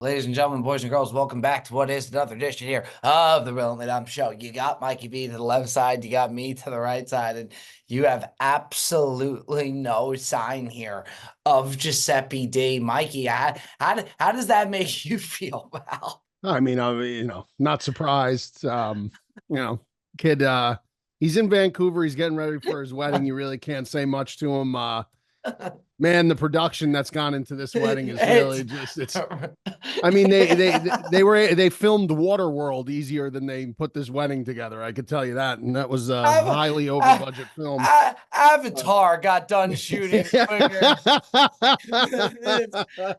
Ladies and gentlemen, boys and girls, welcome back to what is another edition here of the Real and Dumb Show. You got Mikey B to the left side, you got me to the right side, and you have absolutely no sign here of Giuseppe D. Mikey, how does that make you feel, pal? I mean, not surprised. Kid, he's in Vancouver. He's getting ready for his wedding. You really can't say much to him. Man, the production that's gone into this wedding is really it's I mean, they filmed Waterworld easier than they put this wedding together. I could tell you that. And that was a highly over budget film. Avatar got done shooting quicker.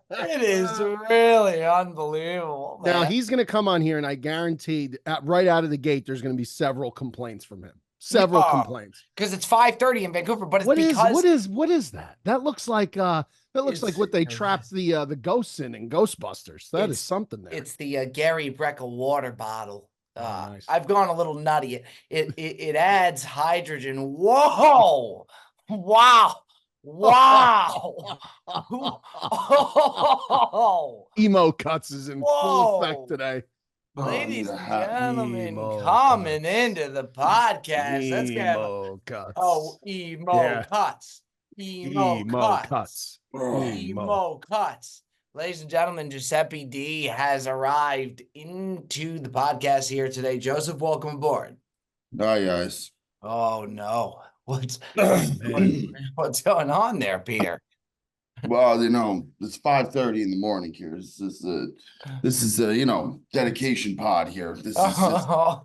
It is really unbelievable, man. Now he's going to come on here, and I guarantee right out of the gate, there's going to be several complaints from him. Several complaints because it's 5:30 in Vancouver, but it's what is that? That looks like what they trapped the ghosts in Ghostbusters. That is something there. It's the Gary Brecker water bottle. Nice. I've gone a little nutty. It adds hydrogen. Whoa! Wow! Wow! Emo cuts is in full effect today. Ladies and gentlemen, coming into the podcast. That's emo cuts. Emo cuts. Emo cuts. Ladies and gentlemen, Giuseppe D has arrived into the podcast here today. Joseph, welcome aboard. Hi, guys. Oh no. What's going on there, Peter? Well, it's 5:30 in the morning here. This is a dedication pod here. This is that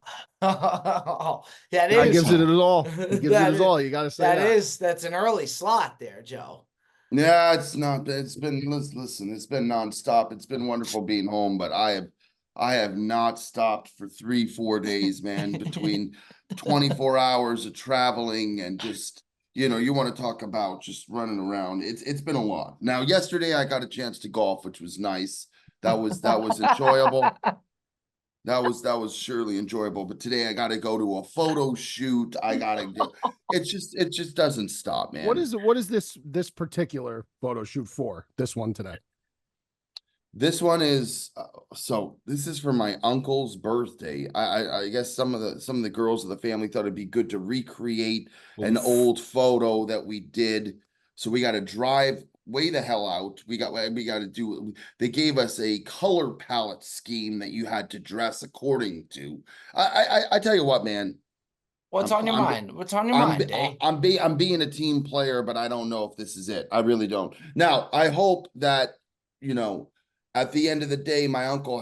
gives it all. It gives it all. You got to say that's an early slot there, Joe. Yeah, it's not. It's been listen. It's been nonstop. It's been wonderful being home, but I have not stopped for 3-4 days, man. Between 24 hours of traveling and just. You want to talk about just running around. It's been a lot. Now, yesterday I got a chance to golf, which was nice. That was enjoyable. That was surely enjoyable. But today I got to go to a photo shoot. It just doesn't stop, man. What is this particular photo shoot for? This one today. This one is this is for my uncle's birthday. I guess some of the girls of the family thought it'd be good to recreate an old photo that we did. So we got to drive way the hell out. We got to do. They gave us a color palette scheme that you had to dress according to. I tell you what, man. What's on your mind? What's on your mind, Dave? I'm being a team player, but I don't know if this is it. I really don't. Now I hope that at the end of the day, my uncle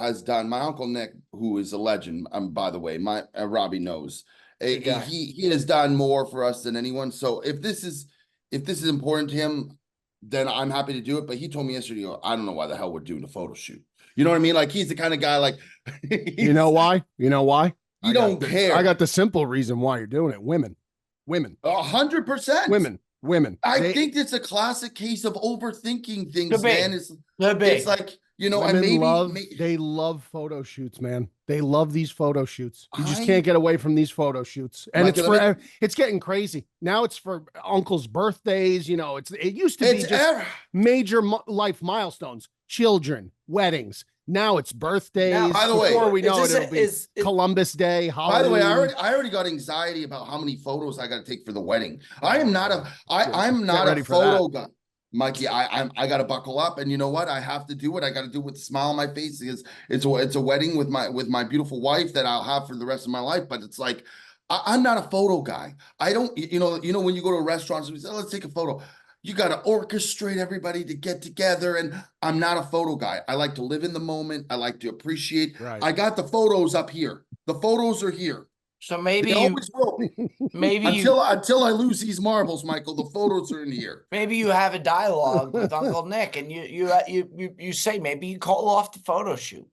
Nick, who is a legend, by the way, my Robbie knows, he has done more for us than anyone. So if this is important to him, then I'm happy to do it. But he told me yesterday, I don't know why the hell we're doing a photo shoot. You know what I mean? Like he's the kind of guy like. You know why? You don't care. I got the simple reason why you're doing it. Women. 100%. Women. I think it's a classic case of overthinking things, man. It's like. They love photo shoots, man. They love these photo shoots. You just can't get away from these photo shoots. And it's getting crazy. Now it's for uncles' birthdays. It used to be just major life milestones, children, weddings. Now it's birthdays. Now, by the way, before we know it'll be Columbus Day, Halloween. By the way, I already got anxiety about how many photos I got to take for the wedding. I'm not a photo guy. Mikey, I got to buckle up, and you know what? I have to do it. I got to do it with a smile on my face because it's a wedding with my beautiful wife that I'll have for the rest of my life. But it's like I'm not a photo guy. I don't, when you go to a restaurant, we say, let's take a photo. You got to orchestrate everybody to get together, and I'm not a photo guy. I like to live in the moment. I like to appreciate. Right. I got the photos up here. The photos are here. So maybe until I lose these marbles, Michael, the photos are in here. Maybe you have a dialogue with Uncle Nick, and you say maybe you call off the photo shoot.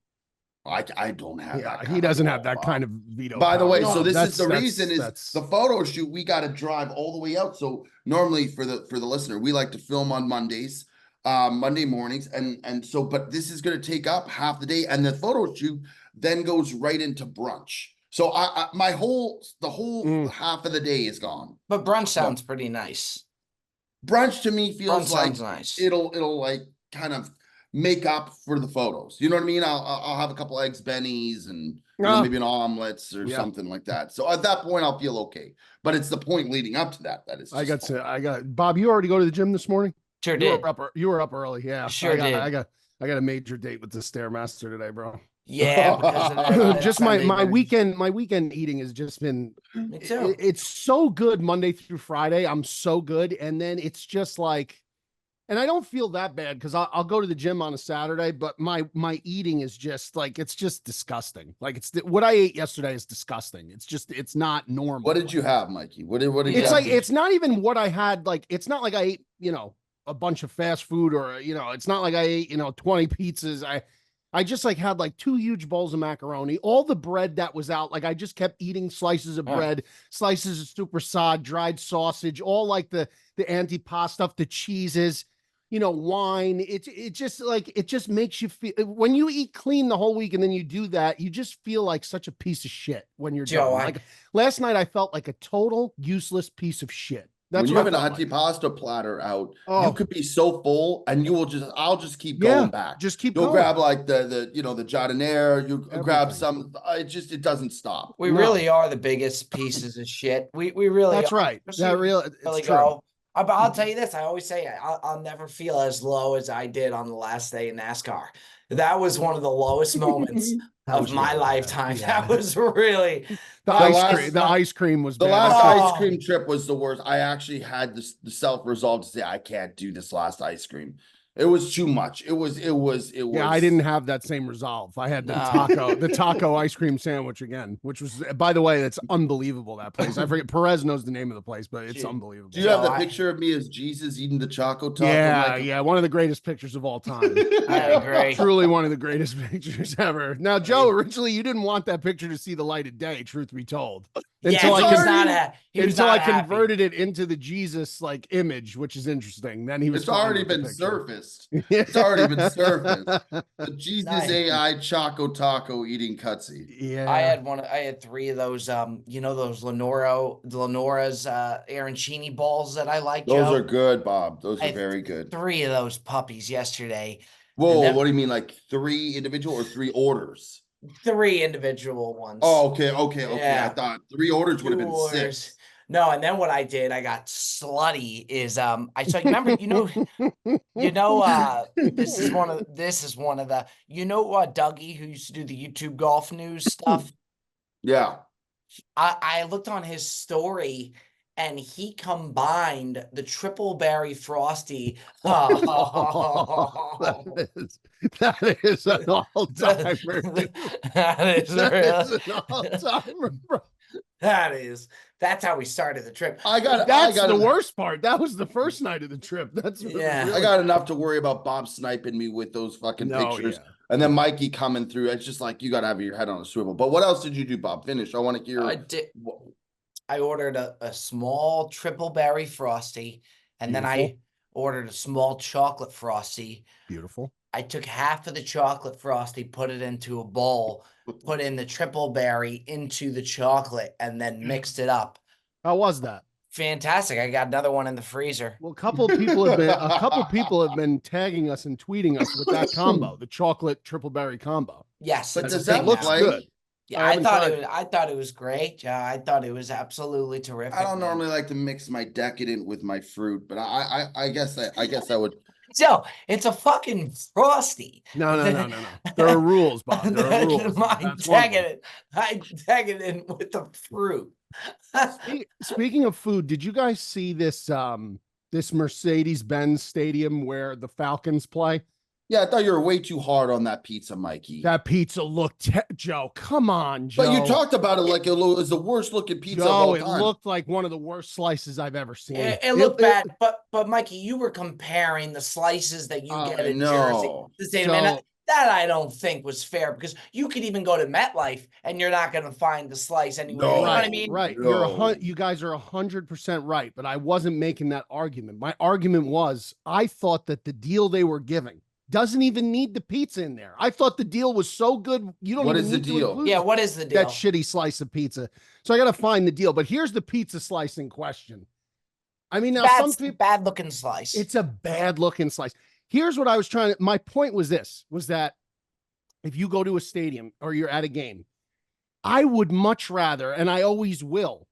I don't have that. He doesn't have that kind of veto. By the way, so this is the reason is the photo shoot. We got to drive all the way out. So normally for the listener, we like to film on Mondays, Monday mornings, and so but this is going to take up half the day, and the photo shoot then goes right into brunch. So the whole half of the day is gone. But brunch sounds pretty nice. Brunch to me feels like nice. It'll like kind of make up for the photos. You know what I mean? I'll have a couple eggs bennies and maybe an omelets or something like that. So at that point I'll feel okay. But it's the point leading up to that is just I got Bob, you already go to the gym this morning? Sure You did. You were up early. Yeah. Sure did. I got a major date with the Stairmaster today, bro. Yeah, because of that Just Sunday my dinner. weekend eating has just been Me too. it's so good Monday through Friday. I'm so good. And then it's just like, and I don't feel that bad because I'll go to the gym on a Saturday, but my eating is just like, it's just disgusting. Like what I ate yesterday is disgusting. It's not normal. What did you have, Mikey? What did you It's have? like, it's not even what I had. Like, it's not like I ate, a bunch of fast food or, it's not like I ate, 20 pizzas. I just like had like 2 huge bowls of macaroni, all the bread that was out. Like I just kept eating slices of bread, slices of super sod, dried sausage, all like the antipasto stuff, the cheeses, wine. It just makes you feel, when you eat clean the whole week and then you do that, you just feel like such a piece of shit when you're done. Like last night, I felt like a total useless piece of shit. That's when you have an antipasto platter out, you could be so full and I'll just keep going back. Just keep You'll going. grab like the giardiniera, you grab some, it doesn't stop. We really are the biggest pieces of shit. We really That's are. right. That really true. go. But I'll tell you this, I always say I'll never feel as low as I did on the last day in NASCAR. That was one of the lowest moments of my lifetime. Yeah. That was really the ice cream was the bad. last ice cream trip was the worst. I actually had the self-resolve to say I can't do this last ice cream. It was too much. It was. Yeah, I didn't have that same resolve. I had the taco ice cream sandwich again, which was, by the way, that's unbelievable. That place. I forget. Perez knows the name of the place, but it's unbelievable. Do you have the picture of me as Jesus eating the Choco Taco? Yeah, one of the greatest pictures of all time. I agree. Truly one of the greatest pictures ever. Now, Joe, originally you didn't want that picture to see the light of day, truth be told. Until I converted it into the Jesus like image, which is interesting. Then he was. It's already been surfaced. It's already been surfaced. The Jesus AI Choco Taco eating cutsy. Yeah, I had 3 of those. Those Lenora's arancini balls that I like. Those are good, Bob. Those are very good. 3 of those puppies yesterday. Whoa, what do you mean, like 3 individual or 3 orders? 3 individual ones. Oh, okay. Yeah. I thought 3 orders would have been 6. No, and then what I did, I got slutty. Remember, this is one of the Dougie, who used to do the YouTube golf news stuff. Yeah. I looked on his story and he combined the triple berry frosty. That is an all-timer. That is an all-timer, bro. That's how we started the trip. That's the worst part. That was the first night of the trip. I got enough to worry about Bob sniping me with those fucking pictures. Yeah. And then Mikey coming through. It's just like, you got to have your head on a swivel. But what else did you do, Bob? Finish. I want to hear. I ordered a small triple berry frosty, and then I ordered a small chocolate frosty. Beautiful. I took half of the chocolate frosty, put it into a bowl, put in the triple berry into the chocolate, and then mixed it up. How was that? Fantastic. I got another one in the freezer. Well, a couple people have been tagging us and tweeting us with that combo, the chocolate triple berry combo. Yes, but does that look good? Yeah, I thought it was great. I thought it was absolutely terrific. I don't normally like to mix my decadent with my fruit, but I guess I would. So it's a fucking frosty. No. There are rules, Bob. There are rules. I tag it in with the fruit. Speaking of food, did you guys see this this Mercedes-Benz stadium where the Falcons play? Yeah, I thought you were way too hard on that pizza, Mikey. That pizza looked, Joe. Come on, Joe. But you talked about it like it was the worst looking pizza of all time. It looked like one of the worst slices I've ever seen. It looked bad, but Mikey, you were comparing the slices that you get in Jersey. That I don't think was fair, because you could even go to MetLife and you're not going to find the slice anywhere. No, you know what I mean? Right. You guys are 100% right, but I wasn't making that argument. My argument was, I thought that the deal they were giving doesn't even need the pizza in there. I thought the deal was so good. You don't. What even is need the deal? Yeah, what is the deal? That shitty slice of pizza. So I got to find the deal. But here's the pizza slice in question. I mean, now some people, bad looking slice. It's a bad looking slice. here's what I was trying to, my point was that if you go to a stadium or you're at a game, I would much rather, and I always will,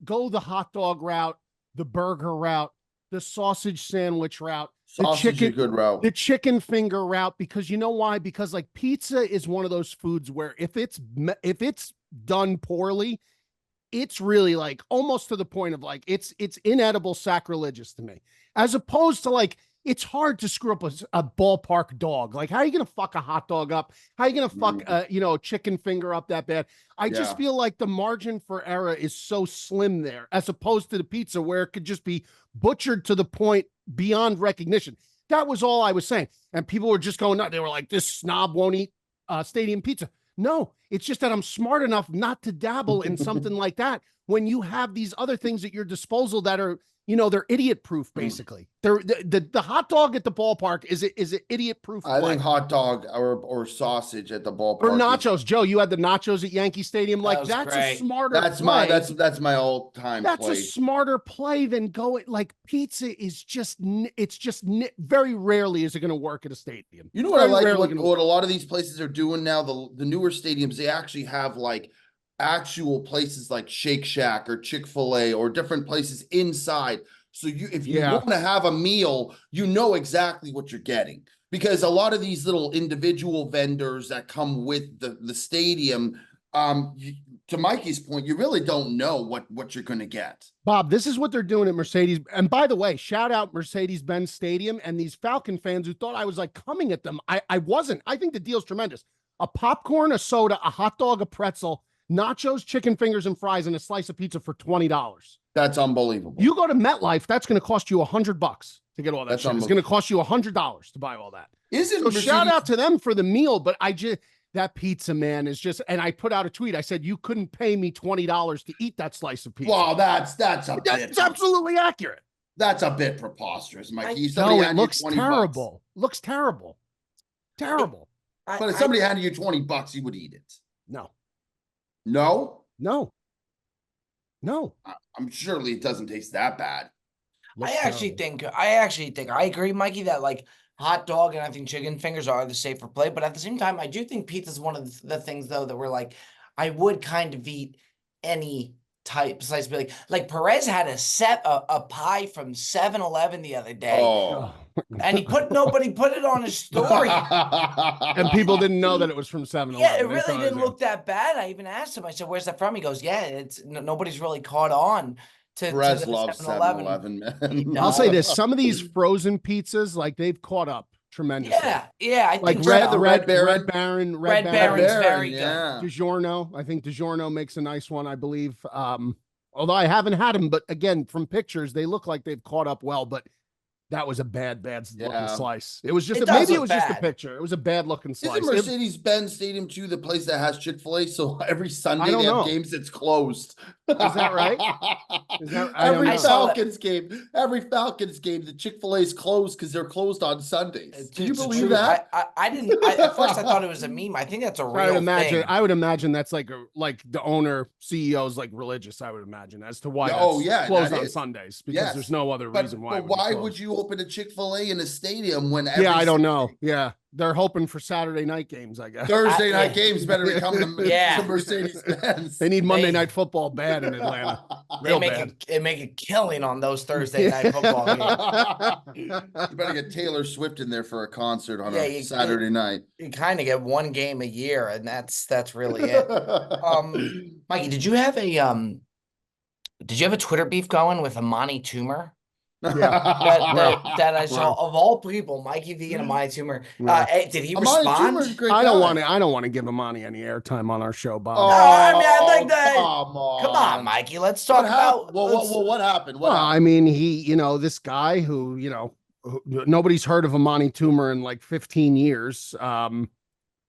go the hot dog route, the burger route, the sausage sandwich route, Sausage is a good route. the chicken finger route, because you know why? Because like pizza is one of those foods where if it's done poorly, it's really like almost to the point of like it's inedible, sacrilegious to me, as opposed to like it's hard to screw up a ballpark dog. Like, how are you going to fuck a hot dog up? How are you going to fuck a chicken finger up that bad? I just feel like the margin for error is so slim there, as opposed to the pizza where it could just be butchered to the point beyond recognition. That was all I was saying. And people were just going, no, they were like, this snob won't eat stadium pizza. No, it's just that I'm smart enough not to dabble in something like that when you have these other things at your disposal that are, they're idiot proof, basically. They're the hot dog at the ballpark is an idiot proof. I think hot dog or sausage at the ballpark. Or nachos. Joe, you had the nachos at Yankee Stadium. Like, that's great. A smarter play. That's my all time That's play. a smarter play than going like pizza is just, very rarely is it going to work at a stadium. You know what I like? What a lot of these places are doing now, the newer stadiums, they actually have like actual places like Shake Shack or Chick-fil-A or different places inside. So if you want to have a meal, you know exactly what you're getting, because a lot of these little individual vendors that come with the stadium, to Mikey's point, you really don't know what you're going to get. Bob, this is what they're doing at Mercedes. And by the way, shout out Mercedes-Benz Stadium and these Falcon fans who thought I was like coming at them. I wasn't. I think the deal's tremendous. A popcorn, a soda, a hot dog, a pretzel, nachos, chicken fingers, and fries, and a slice of pizza for $20. That's unbelievable. You go to MetLife, that's going to cost you $100 to get all that shit. It's going to cost you $100 to buy all that. So shout out to them for the meal, but that pizza, man, is just, and I put out a tweet. I said, you couldn't pay me $20 to eat that slice of pizza. Well, that's absolutely accurate. That's a bit preposterous, Mikey. No, it looks terrible. Looks terrible. Terrible. But if somebody handed you $20, you would eat it. No. No? No. I'm surely it doesn't taste that bad. I actually think I agree, Mikey, that like hot dog and I think chicken fingers are the safer play. But at the same time, I do think pizza is one of the things, though, that we're like, I would kind of eat any type besides be like Perez had a pie from 7-Eleven the other day. Oh. And nobody put it on his story. And people didn't know that it was from 7-Eleven. Yeah, it really didn't look that bad. I even asked him, I said, where's that from? He goes, yeah, nobody's really caught on to Perez the loves 7-Eleven, man. I'll say this, some of these frozen pizzas, like they've caught up tremendously. Yeah. I like think Red Baron's very good. DiGiorno. I think DiGiorno makes a nice one, I believe. Although I haven't had them, but again, from pictures, they look like they've caught up well, but that was a bad looking slice. It was just maybe it was just a picture. It was a bad looking slice. Isn't Mercedes-Benz Stadium too the place that has Chick-fil-A? So every Sunday they have games that's closed. Is that right? Every Falcons game, the Chick-fil-A is closed because they're closed on Sundays. Do you believe that? I didn't. At first, I thought it was a meme. I think that's a real thing. I would imagine that's like the owner, CEO's like religious. I would imagine as to why closed on Sundays, because there's no other reason why. But why would you open a Chick-fil-A in a stadium when? I don't know. Yeah. They're hoping for Saturday night games, I guess. Thursday night games better become to Mercedes-Benz. They need Monday night football bad in Atlanta. They make a killing on those Thursday night football games. You better get Taylor Swift in there for a concert on a Saturday night. You kind of get one game a year, and that's really it. Mikey, did you have a Twitter beef going with Amani Toomer? That I saw of all people, Mikey V and Amani Toomer. Did he respond? I don't want to give Amani any airtime on our show, Bob. I'd like that. Come on, Mikey. Let's talk about. What happened? I mean, he, this guy who, nobody's heard of Amani Toomer in like 15 years.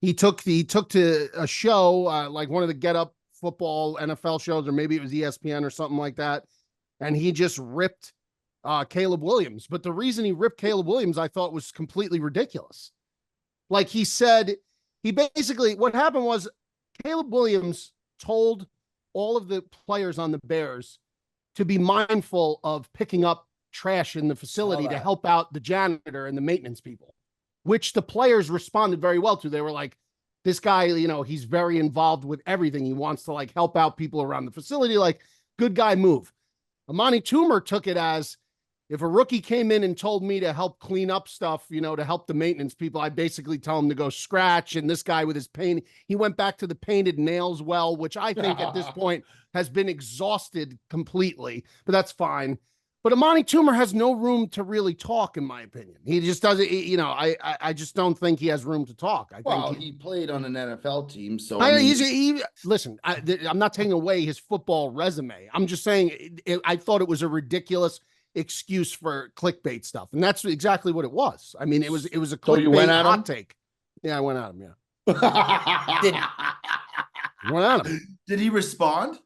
He took to a show, like one of the Get Up football NFL shows, or maybe it was ESPN or something like that, and he just ripped Caleb Williams. But the reason he ripped Caleb Williams, I thought, was completely ridiculous. Like he said, what happened was Caleb Williams told all of the players on the Bears to be mindful of picking up trash in the facility to that. help out the janitor and the maintenance people, which the players responded very well to. They were like, this guy, you know, he's very involved with everything. He wants to like help out people around the facility. Like, good guy move. Amani Toomer took it as, if a rookie came in and told me to help clean up stuff, you know, to help the maintenance people, I basically tell him to go scratch. And this guy with his paint, he went back to the painted nails well, which I think at this point has been exhausted completely, but that's fine. But Amani Toomer has no room to really talk, in my opinion. He just doesn't, you know, I just don't think he has room to talk. I think he played on an NFL team, so listen, I'm not taking away his football resume. I'm just saying I thought it was a ridiculous excuse for clickbait stuff, and that's exactly what it was. I mean, it was a clickbait hot take. Yeah, I went at him. Yeah, went at him. Did he respond?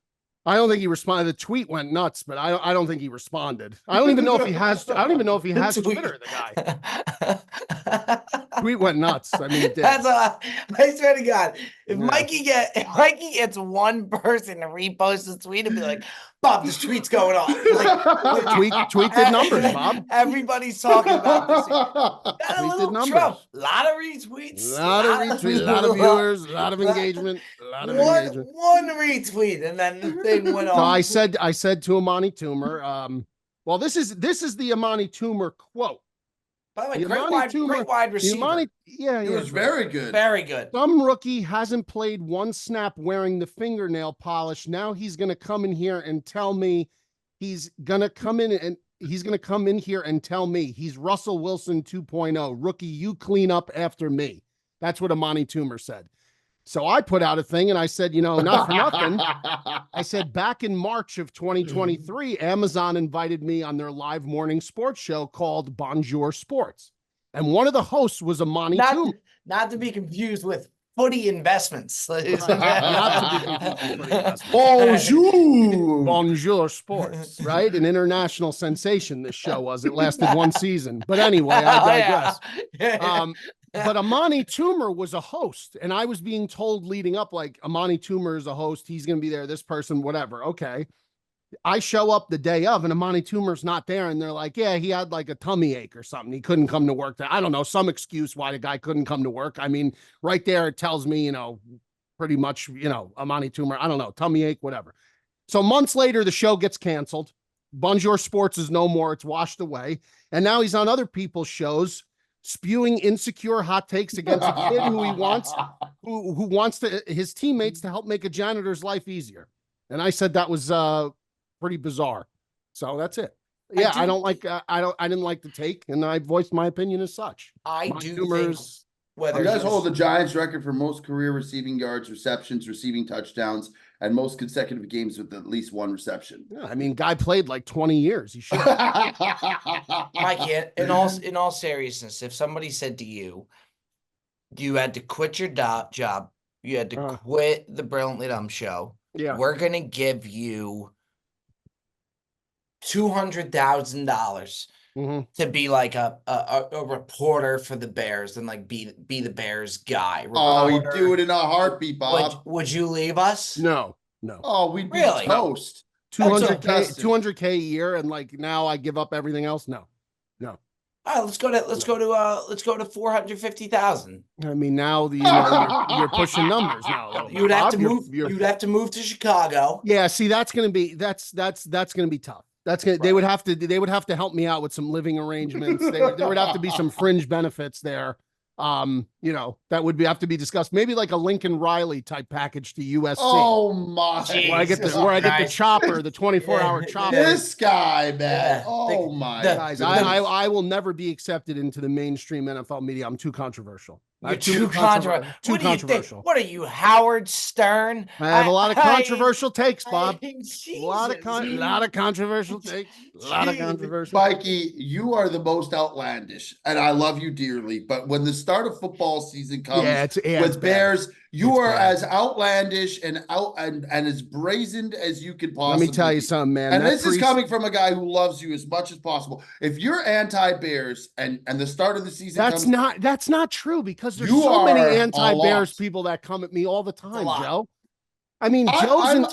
I don't think he responded. The tweet went nuts, but I don't think he responded. I don't even know if he has. I don't even know if he has Twitter. The guy. Tweet went nuts. I mean, that's I swear to God, if Mikey gets one person to repost the tweet and be like, Bob, this tweet's going off. Like, tweet did numbers, Bob. Everybody's talking about this. Got a Tweet little did numbers. Trump. A lot of retweets. A lot of retweets. A lot of viewers. A lot of engagement. A lot of engagement. One retweet, and then the thing went off. So I said to Amani Toomer, well, this is the Amani Toomer quote. By the way, great wide receiver. He was very good. Very good. Some rookie hasn't played one snap wearing the fingernail polish. Now he's going to come in here and tell me he's going to come in here and tell me he's Russell Wilson 2.0. Rookie, you clean up after me. That's what Amani Toomer said. So I put out a thing and I said, you know, not for nothing. I said back in March of 2023, Amazon invited me on their live morning sports show called Bonjour Sports. And one of the hosts was Amani Toomer. Not to be confused with Footy Investments. Not to be confused with Footy Investments. Bonjour Sports, right? An international sensation this show was. It lasted one season. But anyway, I digress. But Amani Toomer was a host, and I was being told leading up, like, Amani Toomer is a host. He's going to be there, this person, whatever. Okay. I show up the day of, and Amani Toomer's not there, and they're like, yeah, he had like a tummy ache or something. He couldn't come to work. I don't know, some excuse why the guy couldn't come to work. I mean, right there, it tells me, you know, pretty much, you know, Amani Toomer, I don't know, tummy ache, whatever. So months later, the show gets canceled. Bonjour Sports is no more. It's washed away. And now he's on other people's shows, spewing insecure hot takes against a kid who he wants, who wants his teammates to help make a janitor's life easier. And I said that was pretty bizarre. So that's it. Yeah, I didn't like the take, and I voiced my opinion as such. I do think whether you guys hold the Giants record for most career receiving yards, receptions, receiving touchdowns, and most consecutive games with at least one reception. Yeah, I mean, guy played like 20 years. He should. Mikey, in all seriousness, if somebody said to you, you had to quit your job, you had to quit the Brilliantly Dumb show. Yeah, we're gonna give you $200,000 to be like a reporter for the Bears and like be the Bears guy. Oh, we'd do it in a heartbeat, Bob. Would you leave us? No. Oh, we'd be really toast. 200K a year, and like now I give up everything else. No. All right, let's go to 450,000. I mean, now you're pushing numbers now. You'd have to move. You'd have to move to Chicago. Yeah, see, that's gonna be tough. They would have to help me out with some living arrangements. There would have to be some fringe benefits there. You know, that would have to be discussed. Maybe like a Lincoln Riley type package to USC. Oh my! Where I get the chopper, the 24-hour chopper. This guy, man. Oh my! Guys, I will never be accepted into the mainstream NFL media. I'm too controversial. You're too controversial. What do you think? What are you, Howard Stern? I have a lot of controversial takes, Bob. A lot of controversial takes. A lot of controversial. Mikey, you are the most outlandish, and I love you dearly. But when the start of football season comes with Bears, you are as outlandish and as brazened as you could possibly. Let me tell you something, man. And this is coming from a guy who loves you as much as possible. If you're anti-Bears and the start of the season that's not true, because there's so many anti-Bears people that come at me all the time, Joe. I mean, I'm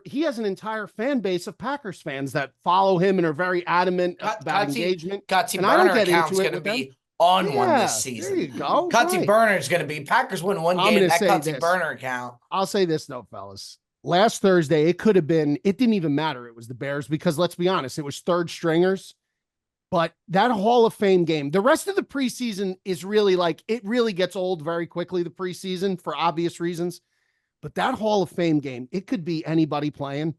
he has an entire fan base of Packers fans that follow him and are very adamant about engagement. Cutsy And I don't burner get account's into it going to with them. be on one this Yeah, season. there you go. Cutsy Right. burner is going to be Packers win one I'm game. gonna That say Cutsy this. burner account. I'll say this though, fellas. Last Thursday, it didn't even matter. It was the Bears because let's be honest, it was third stringers. But that Hall of Fame game, the rest of the preseason is really like, it really gets old very quickly, the preseason, for obvious reasons. But that Hall of Fame game, it could be anybody playing.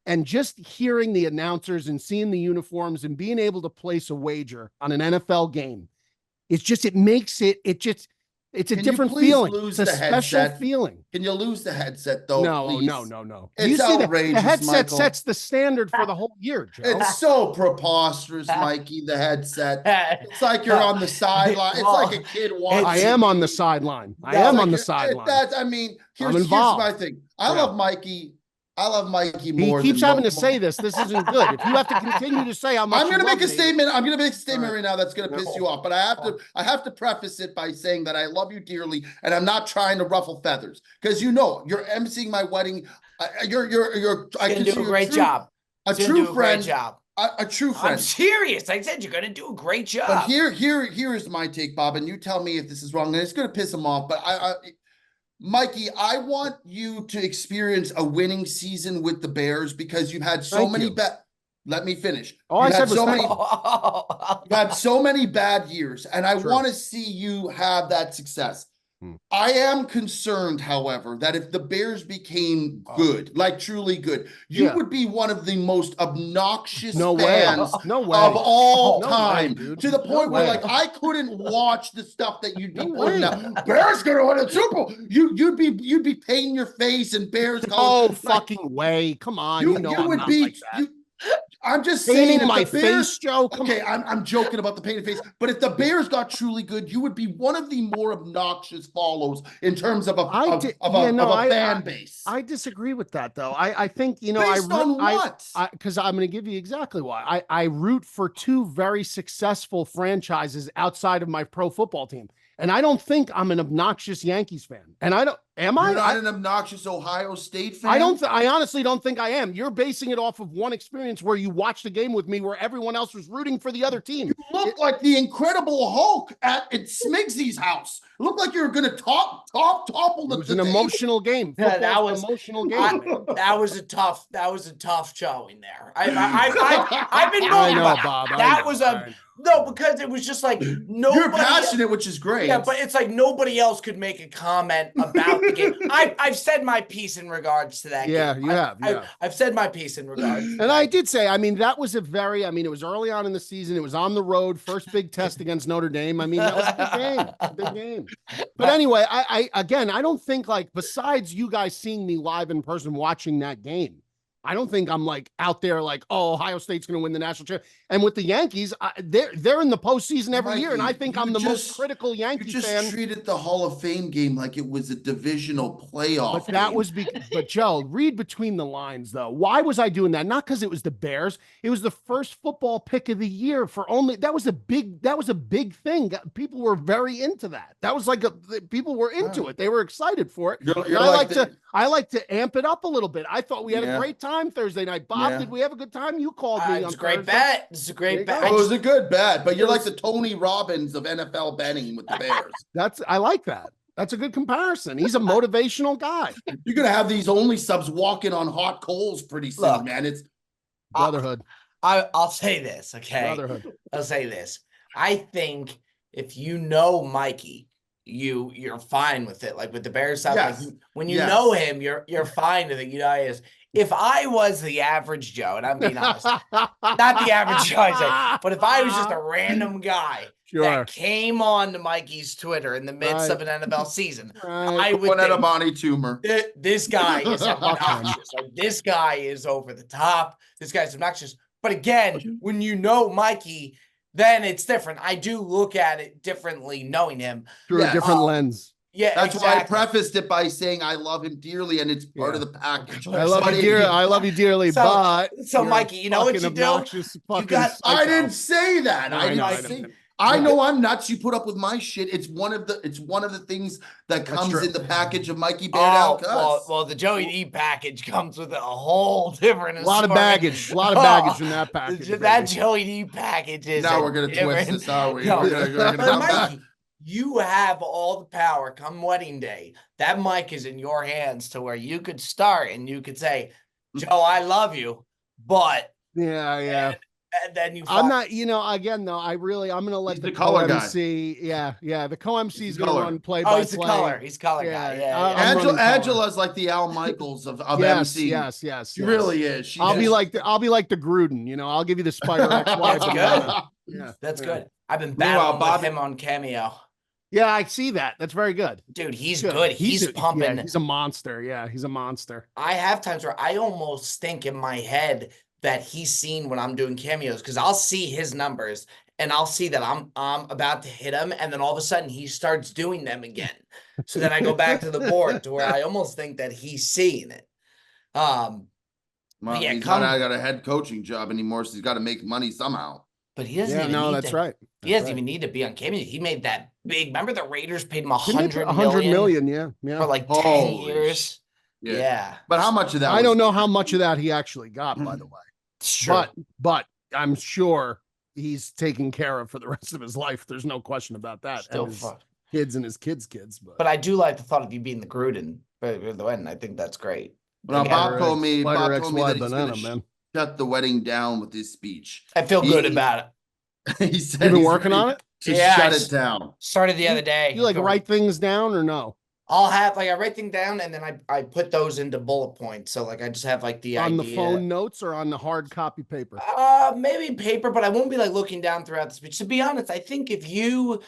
And just hearing the announcers and seeing the uniforms and being able to place a wager on an NFL game, it's a Can you different please feeling. lose It's a the special headset? feeling. Can you lose the headset though? No, please? no. It's You see outrageous, the headset Michael. sets the standard for the whole year, Joe. It's so preposterous, Mikey, the headset. It's like you're on the sideline. It's like a kid watching. I am on the sideline. I am on the sideline. I mean, here's involved. my thing. I love Mikey. I love Mikey He more. keeps having to say this. This isn't good. If you have to continue to say how much I'm going to you make a love me- statement. I'm going to make a statement right now that's going to piss you off. But I have to preface it by saying that I love you dearly, and I'm not trying to ruffle feathers because you know you're emceeing my wedding. You're I can do a great job. A true friend. Great job. A true friend. I'm serious. I said you're going to do a great job. But here is my take, Bob, and you tell me if this is wrong. And it's going to piss him off, but Mikey, I want you to experience a winning season with the Bears because you've had so many bad. Let me finish. All I said was you've had so many bad years, and I want to see you have that success. I am concerned, however, that if the Bears became good, like truly good, you would be one of the most obnoxious fans of all time. To the point where, like, I couldn't watch the stuff that you'd be putting out. Bears gonna win a Super Bowl. You'd be painting your face in Bears colors. Oh, fucking way! Come on, you know I'm not like that. I'm just saying, painting my face, Joe. Okay, I'm joking about the painted face, but if the Bears got truly good, you would be one of the more obnoxious follows in terms of a fan base. I disagree with that, though. I think Based on what? Because I'm going to give you exactly why. I root for two very successful franchises outside of my pro football team, and I don't think I'm an obnoxious Yankees fan. And I don't. Am I? You're not an obnoxious Ohio State fan? I honestly don't think I am. You're basing it off of one experience where you watched a game with me where everyone else was rooting for the other team. You look like the Incredible Hulk at Smigsy's house. It looked like you were going to topple the. It was an emotional game. Yeah, that was an emotional game. That was a tough showing there. I've been going. Bob. That was no, because it was just like nobody. You're passionate, which is great. Yeah, but it's like nobody else could make a comment about the game. I've said my piece in regards to that. Yeah, game. you have. I've said my piece in regards. And I did say, I mean, that was it was early on in the season. It was on the road, first big test against Notre Dame. I mean, that was a big game. But anyway, I don't think, like, besides you guys seeing me live in person watching that game, I don't think I'm like out there like, oh, Ohio State's going to win the national championship. And with the Yankees, they're in the postseason every year, and I think I'm the most critical Yankee fan. You just treated the Hall of Fame game like it was a divisional playoff. But that was but Joe, read between the lines though. Why was I doing that? Not because it was the Bears. It was the first football pick of the year that was a big thing. People were very into that. That was like people were into it. They were excited for it. I like to amp it up a little bit. I thought we had a great time Thursday night. Bob, did we have a good time? You called me. It's a great bet. It's a great bet. It was a good bet, but you're like the Tony Robbins of NFL betting with the Bears. I like that. That's a good comparison. He's a motivational guy. You're gonna have these only subs walking on hot coals pretty soon, man. It's brotherhood. I'll say this, okay? Brotherhood. I'll say this. I think if you know Mikey, you're fine with it. Like with the Bears stuff, like when you know him, you're fine with it. You know, if I was the average Joe, and I'm being honest, not the average Joe, I say, but if I was just a random guy that came on to Mikey's Twitter in the midst of an NFL season, I would think, body tumor. This guy is obnoxious. Like, this guy is over the top. This guy's obnoxious. But again, when you know Mikey, then it's different. I do look at it differently knowing him. Through a different lens. Yeah, that's why I prefaced it by saying I love him dearly, and it's part of the package. I love you dearly, but Mikey, you know what you do? I didn't say that. I didn't say I know I'm nuts. You put up with my shit. It's one of the things that comes true. in the package of Mikey Oh, Beardown cuts. well, the Joey D package comes with a whole different A lot of assortment. baggage. A lot of baggage in that package. That baby. Joey D package is Now a we're gonna twist different. this, are we? No, We're gonna but come back. Mikey, you have all the power come wedding day. That mic is in your hands to where you could start and you could say, Joe, I love you, but Yeah. and then you I'm find not, again though, I'm gonna let He's the the color guy. co-MC. Yeah. The co-MC is He's gonna color. run play oh, by he's the play. color. He's color Yeah, guy. Yeah, I'm yeah. running color. Angela's like the Al Michaels of MC. Yes. She really is. She I'll be just- like the Gruden. I'll give you the Spider XY That's banana. good. Yeah, That's yeah. good. I've been Meanwhile, battling with Bobby- him on Cameo. Yeah, I see that. That's very good. Dude, he's good. He's pumping. Yeah, he's a monster. Yeah, he's a monster. I have times where I almost think in my head that he's seen when I'm doing cameos because I'll see his numbers and I'll see that I'm about to hit him, and then all of a sudden he starts doing them again. So then I go back to the board to where I almost think that he's seeing it. Well, yeah, he's not got a head coaching job anymore, so he's got to make money somehow. but he doesn't Yeah, even no, need that's to, right. He doesn't even need to be on cameo. He made that big. Remember the Raiders paid him $100 million. Yeah. for like 10 Holy years. Yeah. But how much of that? I don't know how much of that he actually got, by the way. It's true. But I'm sure he's taken care of for the rest of his life. There's no question about that. Still and his fun. kids and his kids' But I do like the thought of you being the Gruden for the wedding. I think that's great. Now, Bob told me Spider that XY he's banana, gonna man. shut the wedding down with his speech. I feel good about it. He said You've been he's working ready on it? to Yeah, shut it down. Started the other day. You like write things down or no? I'll have I write things down and then I put those into bullet points. So like I just have like the On idea. the phone notes or on the hard copy paper? Maybe paper, but I won't be like looking down throughout the speech. To be honest, I think if you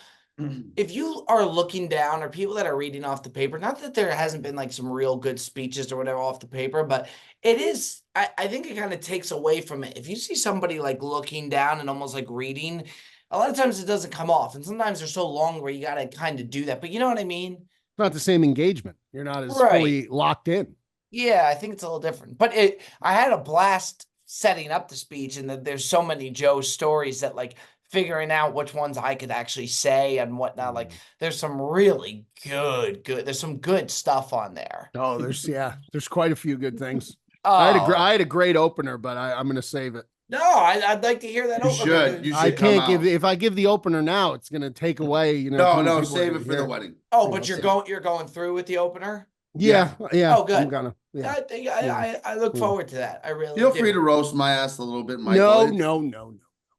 are looking down or people that are reading off the paper, not that there hasn't been like some real good speeches or whatever off the paper, but it is, I think it kind of takes away from it. If you see somebody like looking down and almost like reading, a lot of times it doesn't come off. And sometimes they're so long where you got to kind of do that. But you know what I mean? It's not the same engagement. You're not as Right. fully locked in. Yeah, I think it's a little different. But I had a blast setting up the speech, and there's so many Joe stories that like figuring out which ones I could actually say and whatnot. Like there's some really good. There's some good stuff on there. Oh, there's quite a few good things. Oh, I had a great opener, but I'm gonna save it. no, I'd like to hear that. You opener. should. You I should can't come give out. if I give the opener now, it's gonna take away. No, save it for the wedding. Oh, but you're going through with the opener. Yeah. Oh, good. I'm gonna. Yeah. I think I look forward to that. I really Feel do. free to roast my ass a little bit, Michael. No.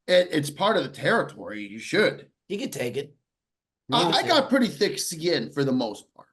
It's part of the territory. You should. You can take it. I got pretty thick skin for the most part.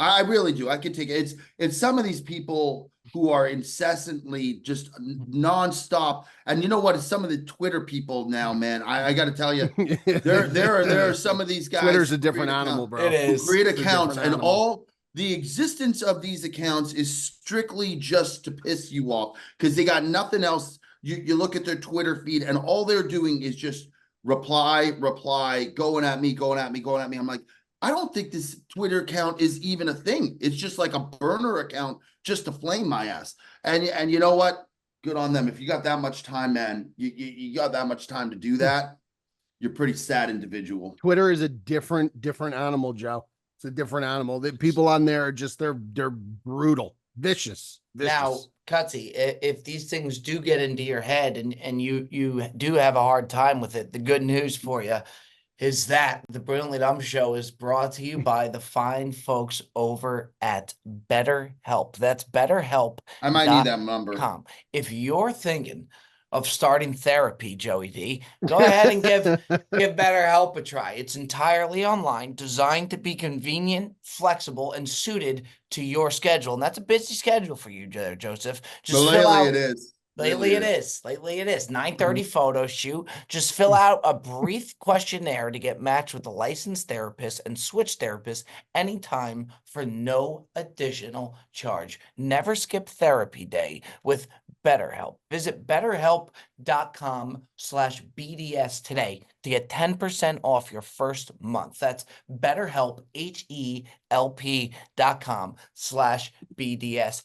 I really do. I can take it. It's some of these people who are incessantly just nonstop. And you know what? It's some of the Twitter people now, man. I got to tell you, there are some of these guys. Twitter's a different animal, bro. It is. Create It's a accounts, different and animal. all the existence of these accounts is strictly just to piss you off because they got nothing else. You look at their Twitter feed, and all they're doing is just reply, going at me. I'm like, I don't think this Twitter account is even a thing. It's just like a burner account just to flame my ass. And you know what? Good on them. If you got that much time, man, you got that much time to do that. You're a pretty sad individual. Twitter is a different animal, Joe. It's a different animal. The people on there are just they're brutal, vicious. Now, Cutsy, if these things do get into your head and you do have a hard time with it, the good news for you is that the Brilliantly Dumb Show is brought to you by the fine folks over at BetterHelp. That's BetterHelp. I might need that number. If you're thinking of starting therapy, Joey D, go ahead and give BetterHelp a try. It's entirely online, designed to be convenient, flexible, and suited to your schedule. And that's a busy schedule for you, Joseph. Just But fill out. lately it is. Lately it is. 9:30 photo shoot. Just fill out a brief questionnaire to get matched with a licensed therapist and switch therapists anytime for no additional charge. Never skip therapy day with BetterHelp. Visit betterhelp.com/BDS today to get 10% off your first month. That's BetterHelp, HELP.com/BDS.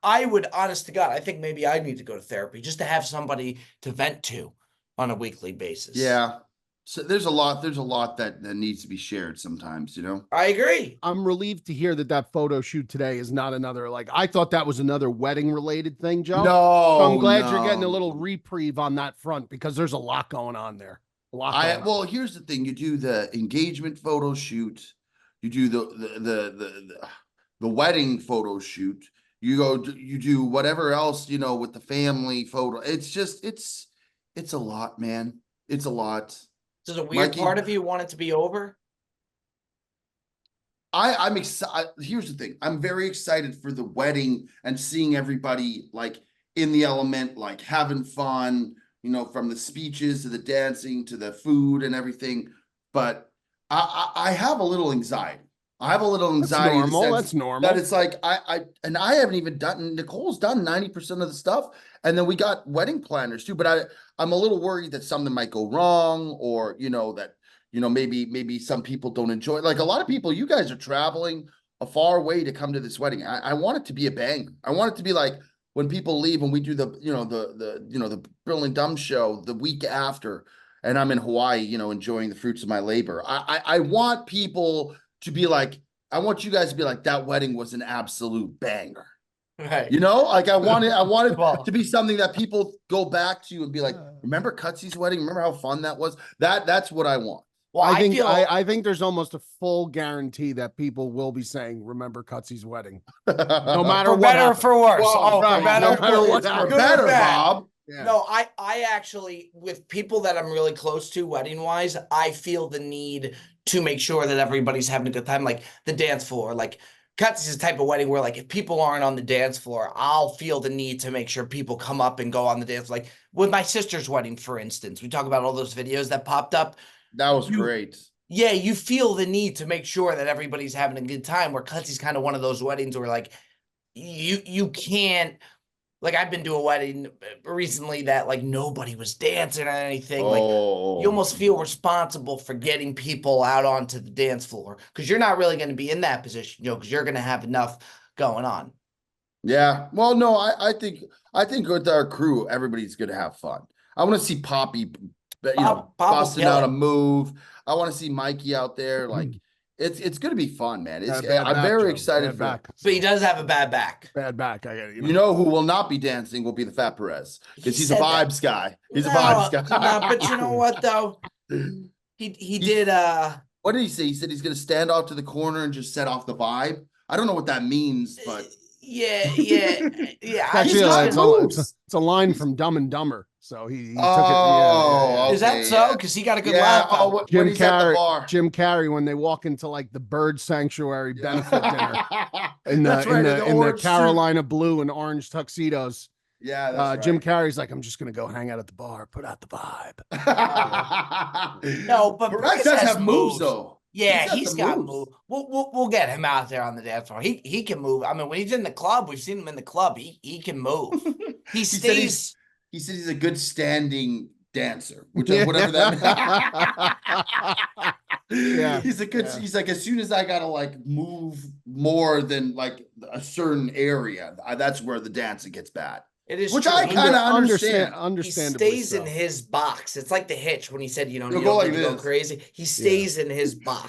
I would, honest to God, I think maybe I need to go to therapy just to have somebody to vent to on a weekly basis. Yeah. So there's a lot that needs to be shared sometimes, you know? I agree. I'm relieved to hear that photo shoot today is not another, like, I thought that was another wedding related thing, Joe. So I'm No, glad you're getting a no. little reprieve on that front because there's a lot going on there. A lot going on. Well, here's the thing. You do the engagement photo shoot, you do the wedding photo shoot, you do whatever else, you know, with the family photo. It's just it's a lot, man. It's a lot. Does a weird Mikey, part of you want it to be over? I'm excited. Here's the thing. I'm very excited for the wedding and seeing everybody like in the element, like having fun, you know, from the speeches to the dancing to the food and everything. But I have a little anxiety. I have a little That's anxiety in the normal. sense That's normal. that it's like I haven't even done, Nicole's done 90% of the stuff. And then we got wedding planners too. But I'm a little worried that something might go wrong, or you know, that maybe some people don't enjoy it. Like a lot of people, you guys are traveling a far way to come to this wedding. I want it to be a banger. I want it to be like when people leave and we do the, you know, the Brill and Dumb show the week after, and I'm in Hawaii, you know, enjoying the fruits of my labor. I want people to be like, I want you guys to be like, that wedding was an absolute banger. Right. You know, like I wanted Well- to be something that people go back to and be like, remember Cutsy's wedding? Remember how fun that was? That's what I want. Well, I think there's almost a full guarantee that people will be saying, "Remember Cutsy's wedding," no matter for what better or happened. for worse. Well, Oh, right, for better, no matter what it's happened. good or better, bad. Bob. Yeah. No, I actually, with people that I'm really close to wedding wise, I feel the need to make sure that everybody's having a good time. Like the dance floor, like Cuts is a type of wedding where like if people aren't on the dance floor, I'll feel the need to make sure people come up and go on the dance. Like with my sister's wedding, for instance, we talk about all those videos that popped up. That was great. Yeah, you feel the need to make sure that everybody's having a good time. Where Cutsy's kind of one of those weddings where like you can't. Like I've been to a wedding recently that like nobody was dancing or anything. Like you almost feel responsible for getting people out onto the dance floor because you're not really going to be in that position, you know, because you're going to have enough going on. Yeah. Well, no, I think with our crew, everybody's gonna have fun. I want to see Poppy, you know, Pop will busting kill out a it. move. I want to see Mikey out there. Like it's gonna be fun, man. Got a bad I'm back, very Joe. excited Bad for back. But he does have a bad back. Bad back. I got it. You know who will not be dancing will be the Fat Perez because he's a said that. vibes guy. He's a No, vibes guy. no, but you know what though? He did What did he say? He said he's gonna stand off to the corner and just set off the vibe. I don't know what that means, but yeah. Actually, got moves. it's a line from Dumb and Dumber. So he took it. Oh, Is that okay, so? yeah. Because he got a good Yeah. laugh. Oh, out. when he's at the bar. Jim Carrey, when they walk into like the bird sanctuary benefit dinner in That's right, in the orange suit. Carolina blue and orange tuxedos. Yeah, that's Jim right. Carrey's like, I'm just gonna go hang out at the bar, put out the vibe. No, but Perez Perez does has have moves though. Yeah, he's some got moves. move. We'll get him out there on the dance floor. He can move. I mean, when he's in the club, we've seen him in the club. He can move. He stays. He said he's a good standing dancer, which whatever that Yeah. He's a good he's like, as soon as I gotta like move more than like a certain area, that's where the dancing gets bad. It is Which true. I kind of understand. He Understandably stays in so. his box. It's like the hitch when he said, you know, He'll you go don't like need to go this. crazy. He stays in his box.